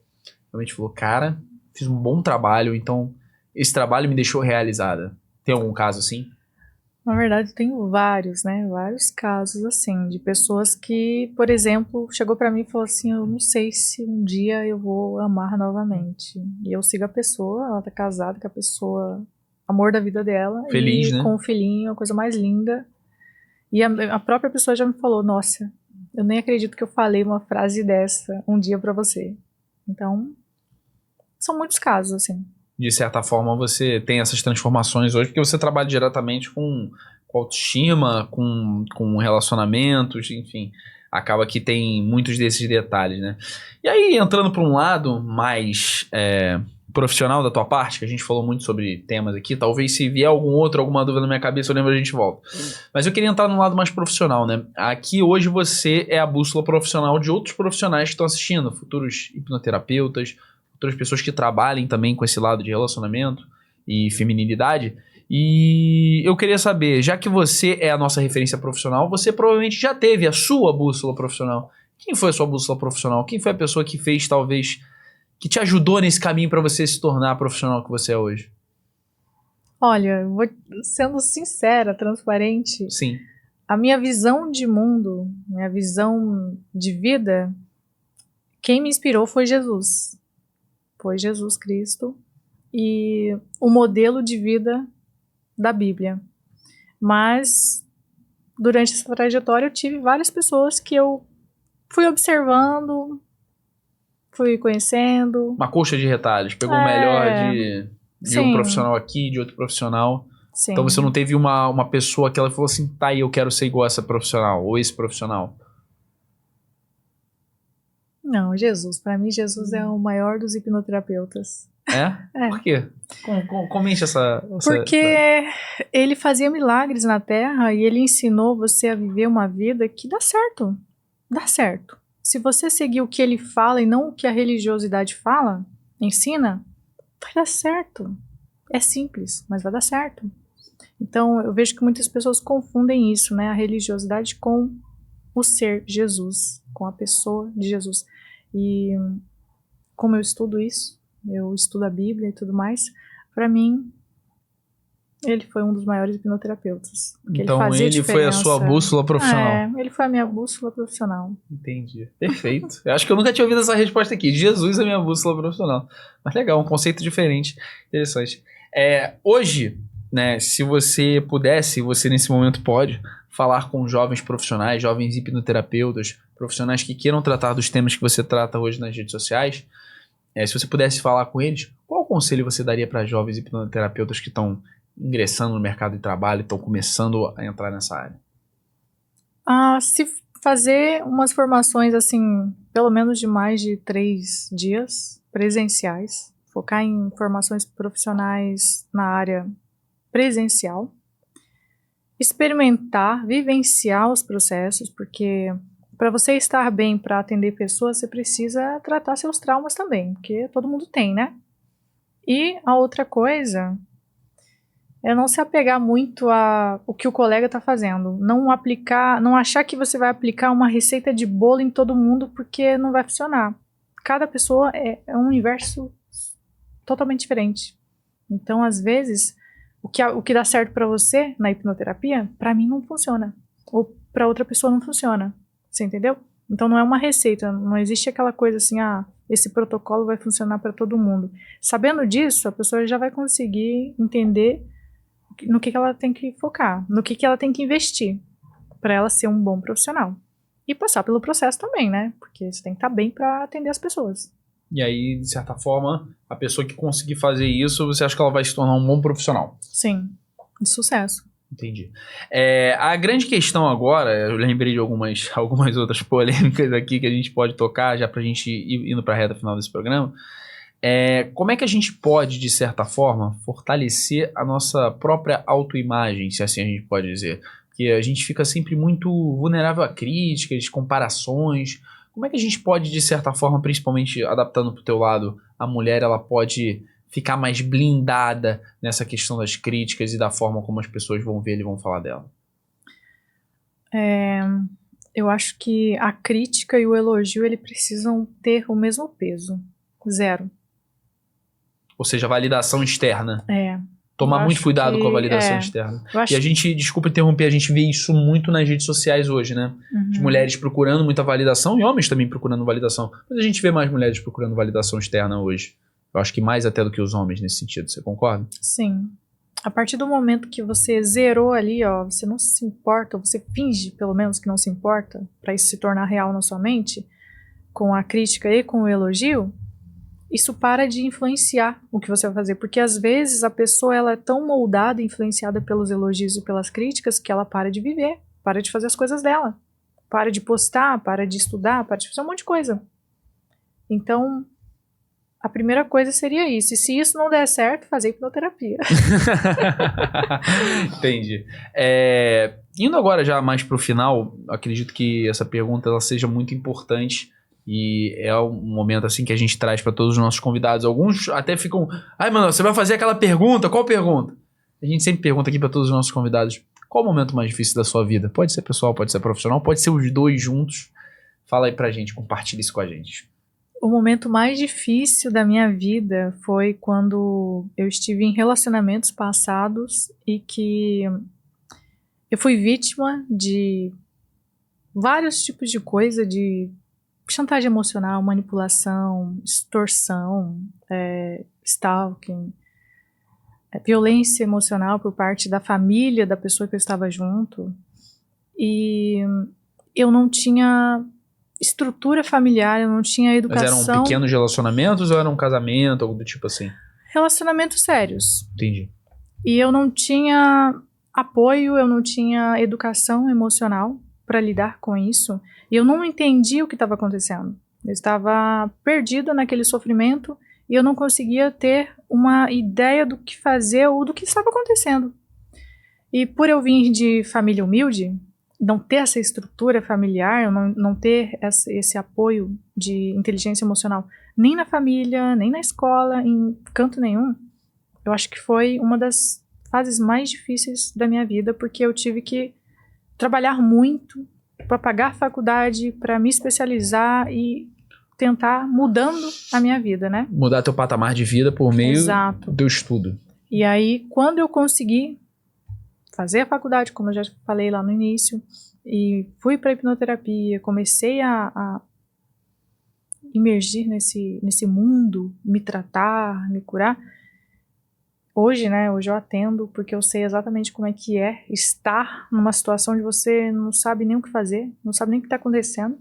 realmente falou, cara, fiz um bom trabalho, então esse trabalho me deixou realizada? Tem algum caso assim? Na verdade, tenho vários, né? Vários casos, assim, de pessoas que, por exemplo, chegou pra mim e falou assim, eu não sei se um dia eu vou amar novamente. E eu sigo a pessoa, ela tá casada com a pessoa, amor da vida dela. Feliz, e né? com o filhinho, a coisa mais linda. E a própria pessoa já me falou, nossa, eu nem acredito que eu falei uma frase dessa um dia pra você. Então, são muitos casos, assim. De certa forma, você tem essas transformações hoje, porque você trabalha diretamente com autoestima, com relacionamentos, enfim. Acaba que tem muitos desses detalhes, né? E aí, entrando para um lado mais profissional da tua parte, que a gente falou muito sobre temas aqui, talvez se vier alguma dúvida na minha cabeça, eu lembro, a gente volta. Mas eu queria entrar no lado mais profissional, né? Aqui hoje você é a bússola profissional de outros profissionais que estão assistindo, futuros hipnoterapeutas, outras pessoas que trabalhem também com esse lado de relacionamento e feminilidade. E eu queria saber, já que você é a nossa referência profissional, você provavelmente já teve a sua bússola profissional. Quem foi a sua bússola profissional? Quem foi a pessoa que fez, talvez, que te ajudou nesse caminho para você se tornar a profissional que você é hoje? Olha, sendo sincera, transparente, Sim. a minha visão de mundo, minha visão de vida, quem me inspirou foi Jesus. Foi Jesus Cristo e o modelo de vida da Bíblia. Mas, durante essa trajetória, eu tive várias pessoas que eu fui observando, fui conhecendo. Uma coxa de retalhos. Pegou o melhor de um sim, profissional aqui, de outro profissional. sim. Então você não teve uma pessoa que ela falou assim, tá aí, eu quero ser igual a essa profissional, ou esse profissional. Não, Jesus. Para mim, Jesus é o maior dos hipnoterapeutas. É? Por quê? Comente essa... Porque ele fazia milagres na Terra e ele ensinou você a viver uma vida que dá certo. Dá certo. Se você seguir o que ele fala e não o que a religiosidade fala, ensina, vai dar certo. É simples, mas vai dar certo. Então, eu vejo que muitas pessoas confundem isso, né? A religiosidade com o ser Jesus, com a pessoa de Jesus. E como eu estudo isso, eu estudo a Bíblia e tudo mais, para mim, ele foi um dos maiores hipnoterapeutas. Então ele foi a sua bússola profissional. Ele foi a minha bússola profissional. Entendi. Perfeito. Eu acho que eu nunca tinha ouvido essa resposta aqui. Jesus é minha bússola profissional. Mas legal, um conceito diferente. Interessante. Hoje, né, se você pudesse, você nesse momento pode falar com jovens profissionais, jovens hipnoterapeutas, profissionais que queiram tratar dos temas que você trata hoje nas redes sociais, se você pudesse falar com eles, qual conselho você daria para jovens hipnoterapeutas que estão ingressando no mercado de trabalho, estão começando a entrar nessa área? Se fazer umas formações, assim, pelo menos de mais de 3 dias presenciais, focar em formações profissionais na área presencial, experimentar, vivenciar os processos, porque para você estar bem para atender pessoas, você precisa tratar seus traumas também, porque todo mundo tem, né? E a outra coisa é não se apegar muito a o que o colega está fazendo. Não aplicar, não achar que você vai aplicar uma receita de bolo em todo mundo, porque não vai funcionar. Cada pessoa é um universo totalmente diferente. Então, às vezes, o que dá certo para você na hipnoterapia, para mim não funciona. Ou para outra pessoa não funciona. Você entendeu? Então, não é uma receita. Não existe aquela coisa assim, esse protocolo vai funcionar para todo mundo. Sabendo disso, a pessoa já vai conseguir entender no que ela tem que focar, no que ela tem que investir para ela ser um bom profissional. E passar pelo processo também, né? Porque você tem que estar bem para atender as pessoas. E aí, de certa forma, a pessoa que conseguir fazer isso, você acha que ela vai se tornar um bom profissional? Sim, de sucesso. Entendi. A grande questão agora, eu lembrei de algumas outras polêmicas aqui que a gente pode tocar, já pra gente ir indo pra reta final desse programa. Como é que a gente pode, de certa forma, fortalecer a nossa própria autoimagem, se assim a gente pode dizer? Porque a gente fica sempre muito vulnerável a críticas, comparações. Como é que a gente pode, de certa forma, principalmente adaptando pro teu lado, a mulher ela pode ficar mais blindada nessa questão das críticas e da forma como as pessoas vão ver e vão falar dela? Eu acho que a crítica e o elogio, eles precisam ter o mesmo peso. 0. Ou seja, validação externa. Tomar Eu muito acho cuidado que- com a validação externa. Eu acho E a gente, desculpa interromper, a gente vê isso muito nas redes sociais hoje, né? As mulheres procurando muita validação e homens também procurando validação. Mas a gente vê mais mulheres procurando validação externa hoje. Eu acho que mais até do que os homens nesse sentido. Você concorda? Sim. A partir do momento que você zerou ali, você não se importa, você finge pelo menos que não se importa, para isso se tornar real na sua mente, com a crítica e com o elogio, isso para de influenciar o que você vai fazer, porque às vezes a pessoa ela é tão moldada, influenciada pelos elogios e pelas críticas, que ela para de viver, para de fazer as coisas dela, para de postar, para de estudar, para de fazer um monte de coisa. Então, a primeira coisa seria isso. E se isso não der certo, fazer hipnoterapia. Entendi. Indo agora já mais pro final, acredito que essa pergunta ela seja muito importante e é um momento assim que a gente traz para todos os nossos convidados. Alguns até ficam, mano, você vai fazer aquela pergunta? Qual pergunta? A gente sempre pergunta aqui para todos os nossos convidados, qual o momento mais difícil da sua vida? Pode ser pessoal, pode ser profissional, pode ser os dois juntos. Fala aí pra gente, compartilha isso com a gente. O momento mais difícil da minha vida foi quando eu estive em relacionamentos passados e que eu fui vítima de vários tipos de coisa, de chantagem emocional, manipulação, extorsão, stalking, violência emocional por parte da família da pessoa que eu estava junto. E eu não tinha estrutura familiar, eu não tinha educação. Mas eram pequenos relacionamentos ou era um casamento, algo do tipo assim? Relacionamentos sérios. Entendi. E eu não tinha apoio, eu não tinha educação emocional para lidar com isso. E eu não entendi o que estava acontecendo. Eu estava perdida naquele sofrimento e eu não conseguia ter uma ideia do que fazer ou do que estava acontecendo. E por eu vir de família humilde, não ter essa estrutura familiar, não ter esse apoio de inteligência emocional, nem na família, nem na escola, em canto nenhum, eu acho que foi uma das fases mais difíceis da minha vida, porque eu tive que trabalhar muito para pagar a faculdade, para me especializar e tentar mudando a minha vida, né? Mudar teu patamar de vida por meio Exato. do estudo. E aí, quando eu consegui fazer a faculdade, como eu já falei lá no início, e fui para hipnoterapia, comecei a imergir nesse mundo, me tratar, me curar. Hoje, né, hoje eu atendo porque eu sei exatamente como é que é estar numa situação onde você não sabe nem o que fazer, não sabe nem o que está acontecendo.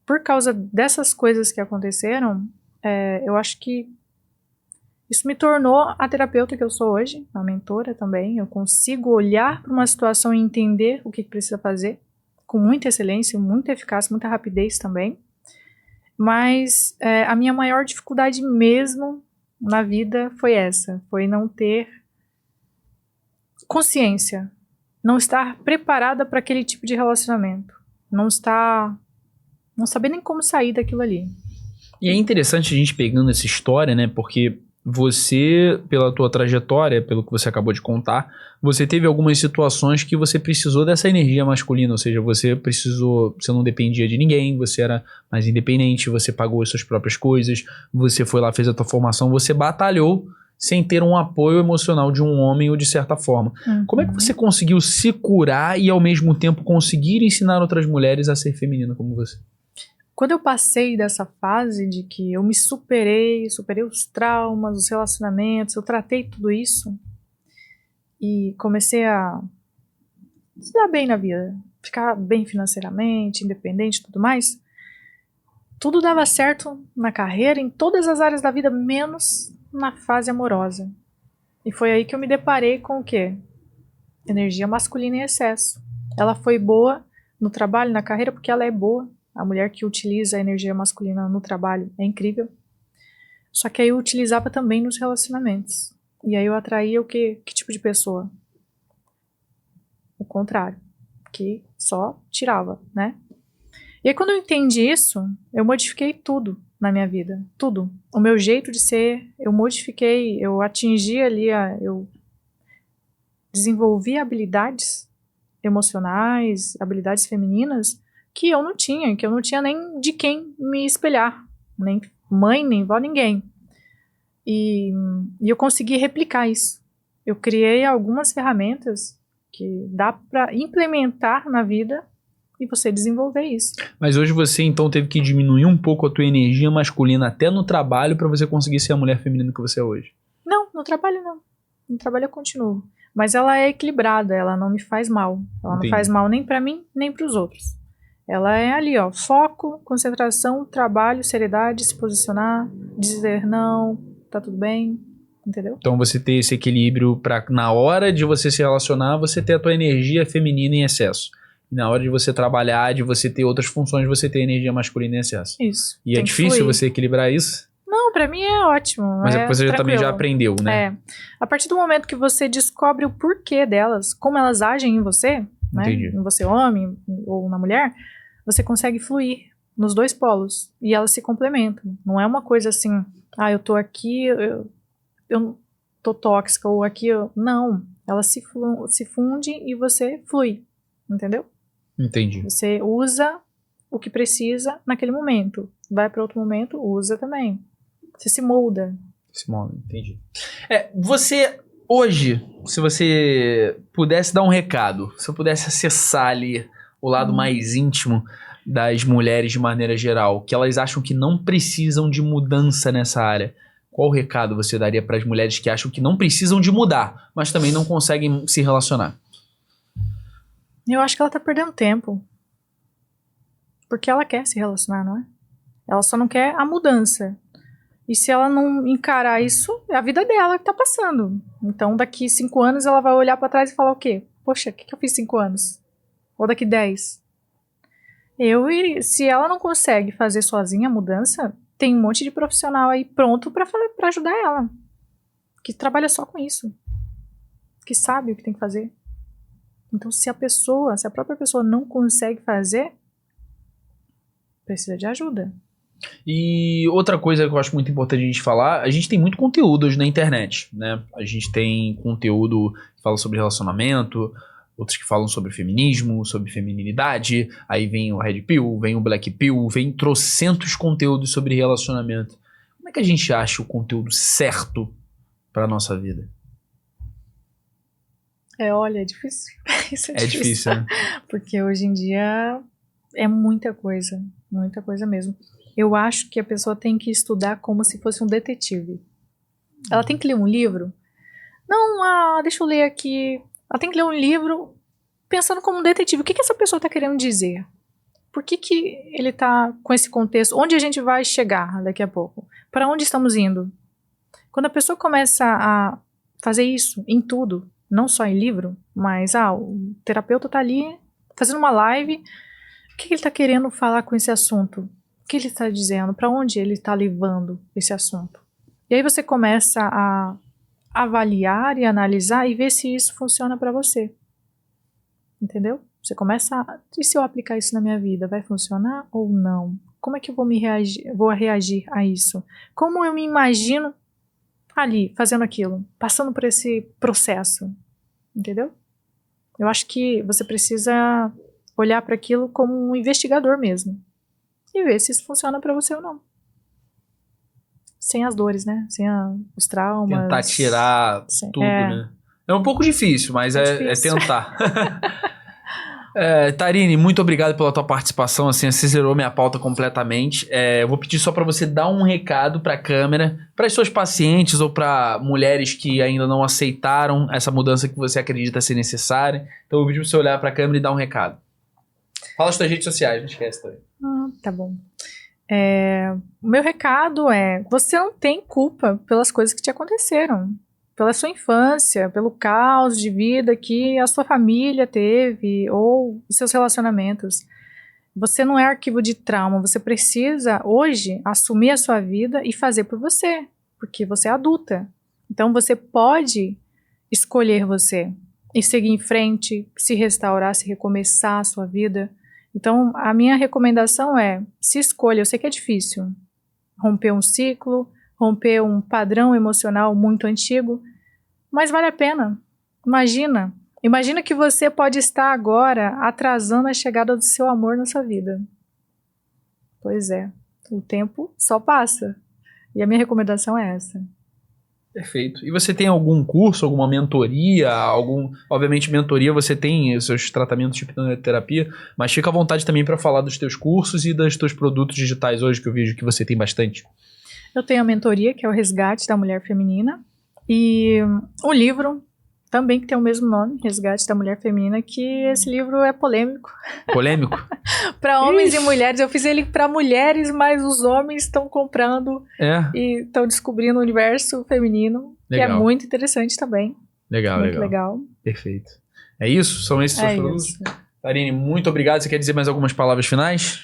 Por causa dessas coisas que aconteceram, eu acho que isso me tornou a terapeuta que eu sou hoje, a mentora também. Eu consigo olhar para uma situação e entender o que precisa fazer, com muita excelência, muita eficácia, muita rapidez também. Mas a minha maior dificuldade mesmo na vida foi essa, foi não ter consciência, não estar preparada para aquele tipo de relacionamento, não saber nem como sair daquilo ali. E é interessante a gente pegando essa história, né? Porque você, pela tua trajetória, pelo que você acabou de contar, você teve algumas situações que você precisou dessa energia masculina, ou seja, você não dependia de ninguém, você era mais independente, você pagou as suas próprias coisas, você foi lá, fez a tua formação, você batalhou sem ter um apoio emocional de um homem ou de certa forma. Como é que você conseguiu se curar e ao mesmo tempo conseguir ensinar outras mulheres a ser feminina como você? Quando eu passei dessa fase de que eu me superei os traumas, os relacionamentos, eu tratei tudo isso e comecei a se dar bem na vida, ficar bem financeiramente, independente e tudo mais, tudo dava certo na carreira, em todas as áreas da vida, menos na fase amorosa. E foi aí que eu me deparei com o quê? Energia masculina em excesso. Ela foi boa no trabalho, na carreira, porque ela é boa. A mulher que utiliza a energia masculina no trabalho é incrível. Só que aí eu utilizava também nos relacionamentos. E aí eu atraía o quê? Que tipo de pessoa? O contrário. Que só tirava, né? E aí quando eu entendi isso, eu modifiquei tudo na minha vida. Tudo. O meu jeito de ser, eu modifiquei, eu atingi ali, eu desenvolvi habilidades emocionais, habilidades femininas que eu não tinha nem de quem me espelhar, nem mãe, nem vó, ninguém. E eu consegui replicar isso. Eu criei algumas ferramentas que dá para implementar na vida e você desenvolver isso. Mas hoje você então teve que diminuir um pouco a tua energia masculina até no trabalho para você conseguir ser a mulher feminina que você é hoje? Não, no trabalho não. No trabalho eu continuo. Mas ela é equilibrada, ela não me faz mal. Ela Entendi. não faz mal nem para mim, nem para os outros. Ela é ali, ó, foco, concentração, trabalho, seriedade, se posicionar, dizer não, tá tudo bem, entendeu? Então você ter esse equilíbrio para na hora de você se relacionar, você ter a tua energia feminina em excesso. E na hora de você trabalhar, de você ter outras funções, você ter energia masculina em excesso. Isso. E é difícil você equilibrar isso? Não, pra mim é ótimo. Mas é você também já tranquilo. aprendeu, né? É. A partir do momento que você descobre o porquê delas, como elas agem em você, né? Entendi. Em você homem ou na mulher, você consegue fluir nos dois polos. E elas se complementam. Não é uma coisa assim, eu tô aqui, eu tô tóxica, ou aqui, não. Elas se fundem e você flui. Entendeu? Entendi. Você usa o que precisa naquele momento. Vai para outro momento, usa também. Você se molda. Se molda, entendi. Você, hoje, se você pudesse dar um recado, se eu pudesse acessar ali o lado mais íntimo das mulheres de maneira geral, que elas acham que não precisam de mudança nessa área, qual recado você daria para as mulheres que acham que não precisam de mudar, mas também não conseguem se relacionar? Eu acho que ela tá perdendo tempo. Porque ela quer se relacionar, não é? Ela só não quer a mudança. E se ela não encarar isso, é a vida dela que tá passando. Então, daqui 5 anos, ela vai olhar pra trás e falar o quê? Poxa, o que eu fiz 5 anos? Ou daqui 10? Se ela não consegue fazer sozinha a mudança, tem um monte de profissional aí pronto pra ajudar ela. Que trabalha só com isso. Que sabe o que tem que fazer. Então, se a própria pessoa não consegue fazer, precisa de ajuda. E outra coisa que eu acho muito importante a gente falar, a gente tem muito conteúdo hoje na internet, né? A gente tem conteúdo que fala sobre relacionamento, outros que falam sobre feminismo, sobre feminilidade, aí vem o Red Pill, vem o Black Pill, vem trocentos conteúdos sobre relacionamento. Como é que a gente acha o conteúdo certo para nossa vida? Olha, é difícil. Isso É difícil, né? Porque hoje em dia é muita coisa mesmo. Eu acho que a pessoa tem que estudar como se fosse um detetive. Ela tem que ler um livro. Não, deixa eu ler aqui. Ela tem que ler um livro pensando como um detetive. O que essa pessoa está querendo dizer? Por que ele está com esse contexto? Onde a gente vai chegar daqui a pouco? Para onde estamos indo? Quando a pessoa começa a fazer isso em tudo, não só em livro, mas o terapeuta está ali fazendo uma live. O que ele está querendo falar com esse assunto? O que ele está dizendo? Para onde ele está levando esse assunto? E aí você começa a avaliar e analisar e ver se isso funciona para você. Entendeu? Você começa e se eu aplicar isso na minha vida, vai funcionar ou não? Como é que eu vou reagir a isso? Como eu me imagino ali, fazendo aquilo, passando por esse processo, entendeu? Eu acho que você precisa olhar para aquilo como um investigador mesmo e ver se isso funciona para você ou não. Sem as dores, né? Sem os traumas. Tentar tirar tudo, né? É um pouco difícil, mas é tentar. Tarine, muito obrigado pela tua participação, assim, você zerou minha pauta completamente. Eu vou pedir só para você dar um recado para a câmera, para as suas pacientes ou para mulheres que ainda não aceitaram essa mudança que você acredita ser necessária. Então eu vou pedir para você olhar para a câmera e dar um recado. Fala as suas redes sociais, não esquece também. Tá bom. O meu recado é, você não tem culpa pelas coisas que te aconteceram. Pela sua infância, pelo caos de vida que a sua família teve ou os seus relacionamentos. Você não é arquivo de trauma, você precisa hoje assumir a sua vida e fazer por você, porque você é adulta. Então você pode escolher você e seguir em frente, se restaurar, se recomeçar a sua vida. Então a minha recomendação é, se escolha, eu sei que é difícil, romper um ciclo, romper um padrão emocional muito antigo, mas vale a pena. Imagina que você pode estar agora atrasando a chegada do seu amor na sua vida. Pois é, o tempo só passa. E a minha recomendação é essa. Perfeito. E você tem algum curso, alguma mentoria, obviamente mentoria você tem os seus tratamentos de hipnoterapia, mas fica à vontade também para falar dos teus cursos e dos teus produtos digitais hoje, que eu vejo que você tem bastante. Eu tenho a mentoria, que é o Resgate da Mulher Feminina, e o livro também que tem o mesmo nome, Resgate da Mulher Feminina, que esse livro é polêmico. Polêmico? Para homens e mulheres. Eu fiz ele para mulheres, mas os homens estão comprando e estão descobrindo o universo feminino, legal. Que é muito interessante também. Legal. Perfeito. É isso? São esses seus produtos? Tarine, muito obrigado. Você quer dizer mais algumas palavras finais?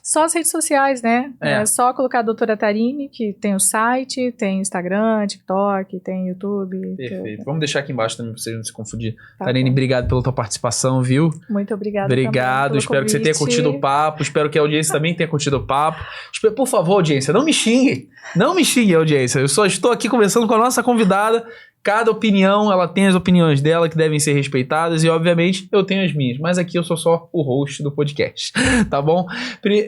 Só as redes sociais, né? É só colocar a doutora Tarine, que tem o site, tem Instagram, TikTok, tem YouTube. Perfeito. Vamos deixar aqui embaixo também para você não se confundir. Tá, Tarine, obrigado pela tua participação, viu? Muito obrigada. Obrigado. Espero que você tenha curtido o papo. Espero que a audiência também tenha curtido o papo. Por favor, audiência, não me xingue. Não me xingue, audiência. Eu só estou aqui conversando com a nossa convidada. Cada opinião, ela tem as opiniões dela que devem ser respeitadas e, obviamente, eu tenho as minhas. Mas aqui eu sou só o host do podcast, tá bom?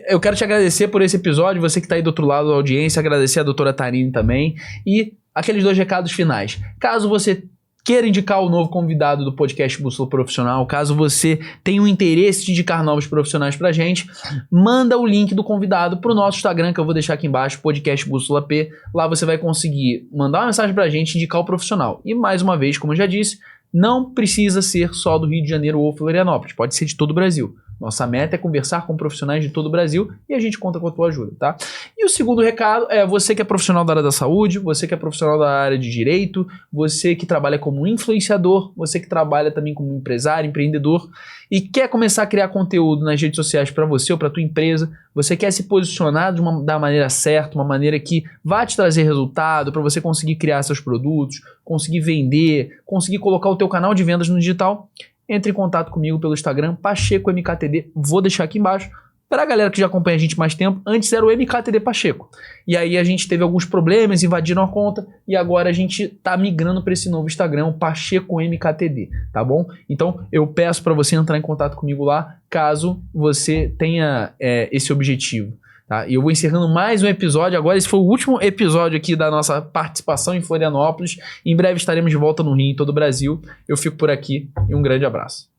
Eu quero te agradecer por esse episódio, você que tá aí do outro lado da audiência, agradecer a doutora Tarine também. E aqueles 2 recados finais. Caso você queira indicar o novo convidado do podcast Bússola Profissional, caso você tenha um interesse de indicar novos profissionais pra gente, manda o link do convidado pro nosso Instagram, que eu vou deixar aqui embaixo, podcast Bússola P. Lá você vai conseguir mandar uma mensagem pra gente e indicar o profissional. E mais uma vez, como eu já disse, não precisa ser só do Rio de Janeiro ou Florianópolis, pode ser de todo o Brasil. Nossa meta é conversar com profissionais de todo o Brasil e a gente conta com a tua ajuda, tá? E o segundo recado é você que é profissional da área da saúde, você que é profissional da área de direito, você que trabalha como influenciador, você que trabalha também como empresário, empreendedor e quer começar a criar conteúdo nas redes sociais para você ou para tua empresa, você quer se posicionar da maneira certa, uma maneira que vai te trazer resultado para você conseguir criar seus produtos, conseguir vender, conseguir colocar o teu canal de vendas no digital, entre em contato comigo pelo Instagram, Pacheco MKTD, vou deixar aqui embaixo. Para a galera que já acompanha a gente mais tempo, antes era o MKTD Pacheco. E aí a gente teve alguns problemas, invadiram a conta e agora a gente tá migrando para esse novo Instagram, o Pacheco MKTD, tá bom? Então eu peço para você entrar em contato comigo lá, caso você tenha esse objetivo. Tá? E eu vou encerrando mais um episódio. Agora esse foi o último episódio aqui da nossa participação em Florianópolis. Em breve estaremos de volta no Rio, em todo o Brasil. Eu fico por aqui e um grande abraço.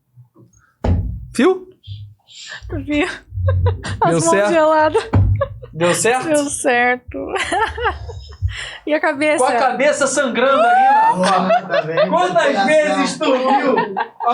Fio? Vi. Deu As mãos certo? geladas. Deu certo? Deu certo. E a cabeça? Com a cabeça sangrando ali na rua. Quantas vezes tu viu?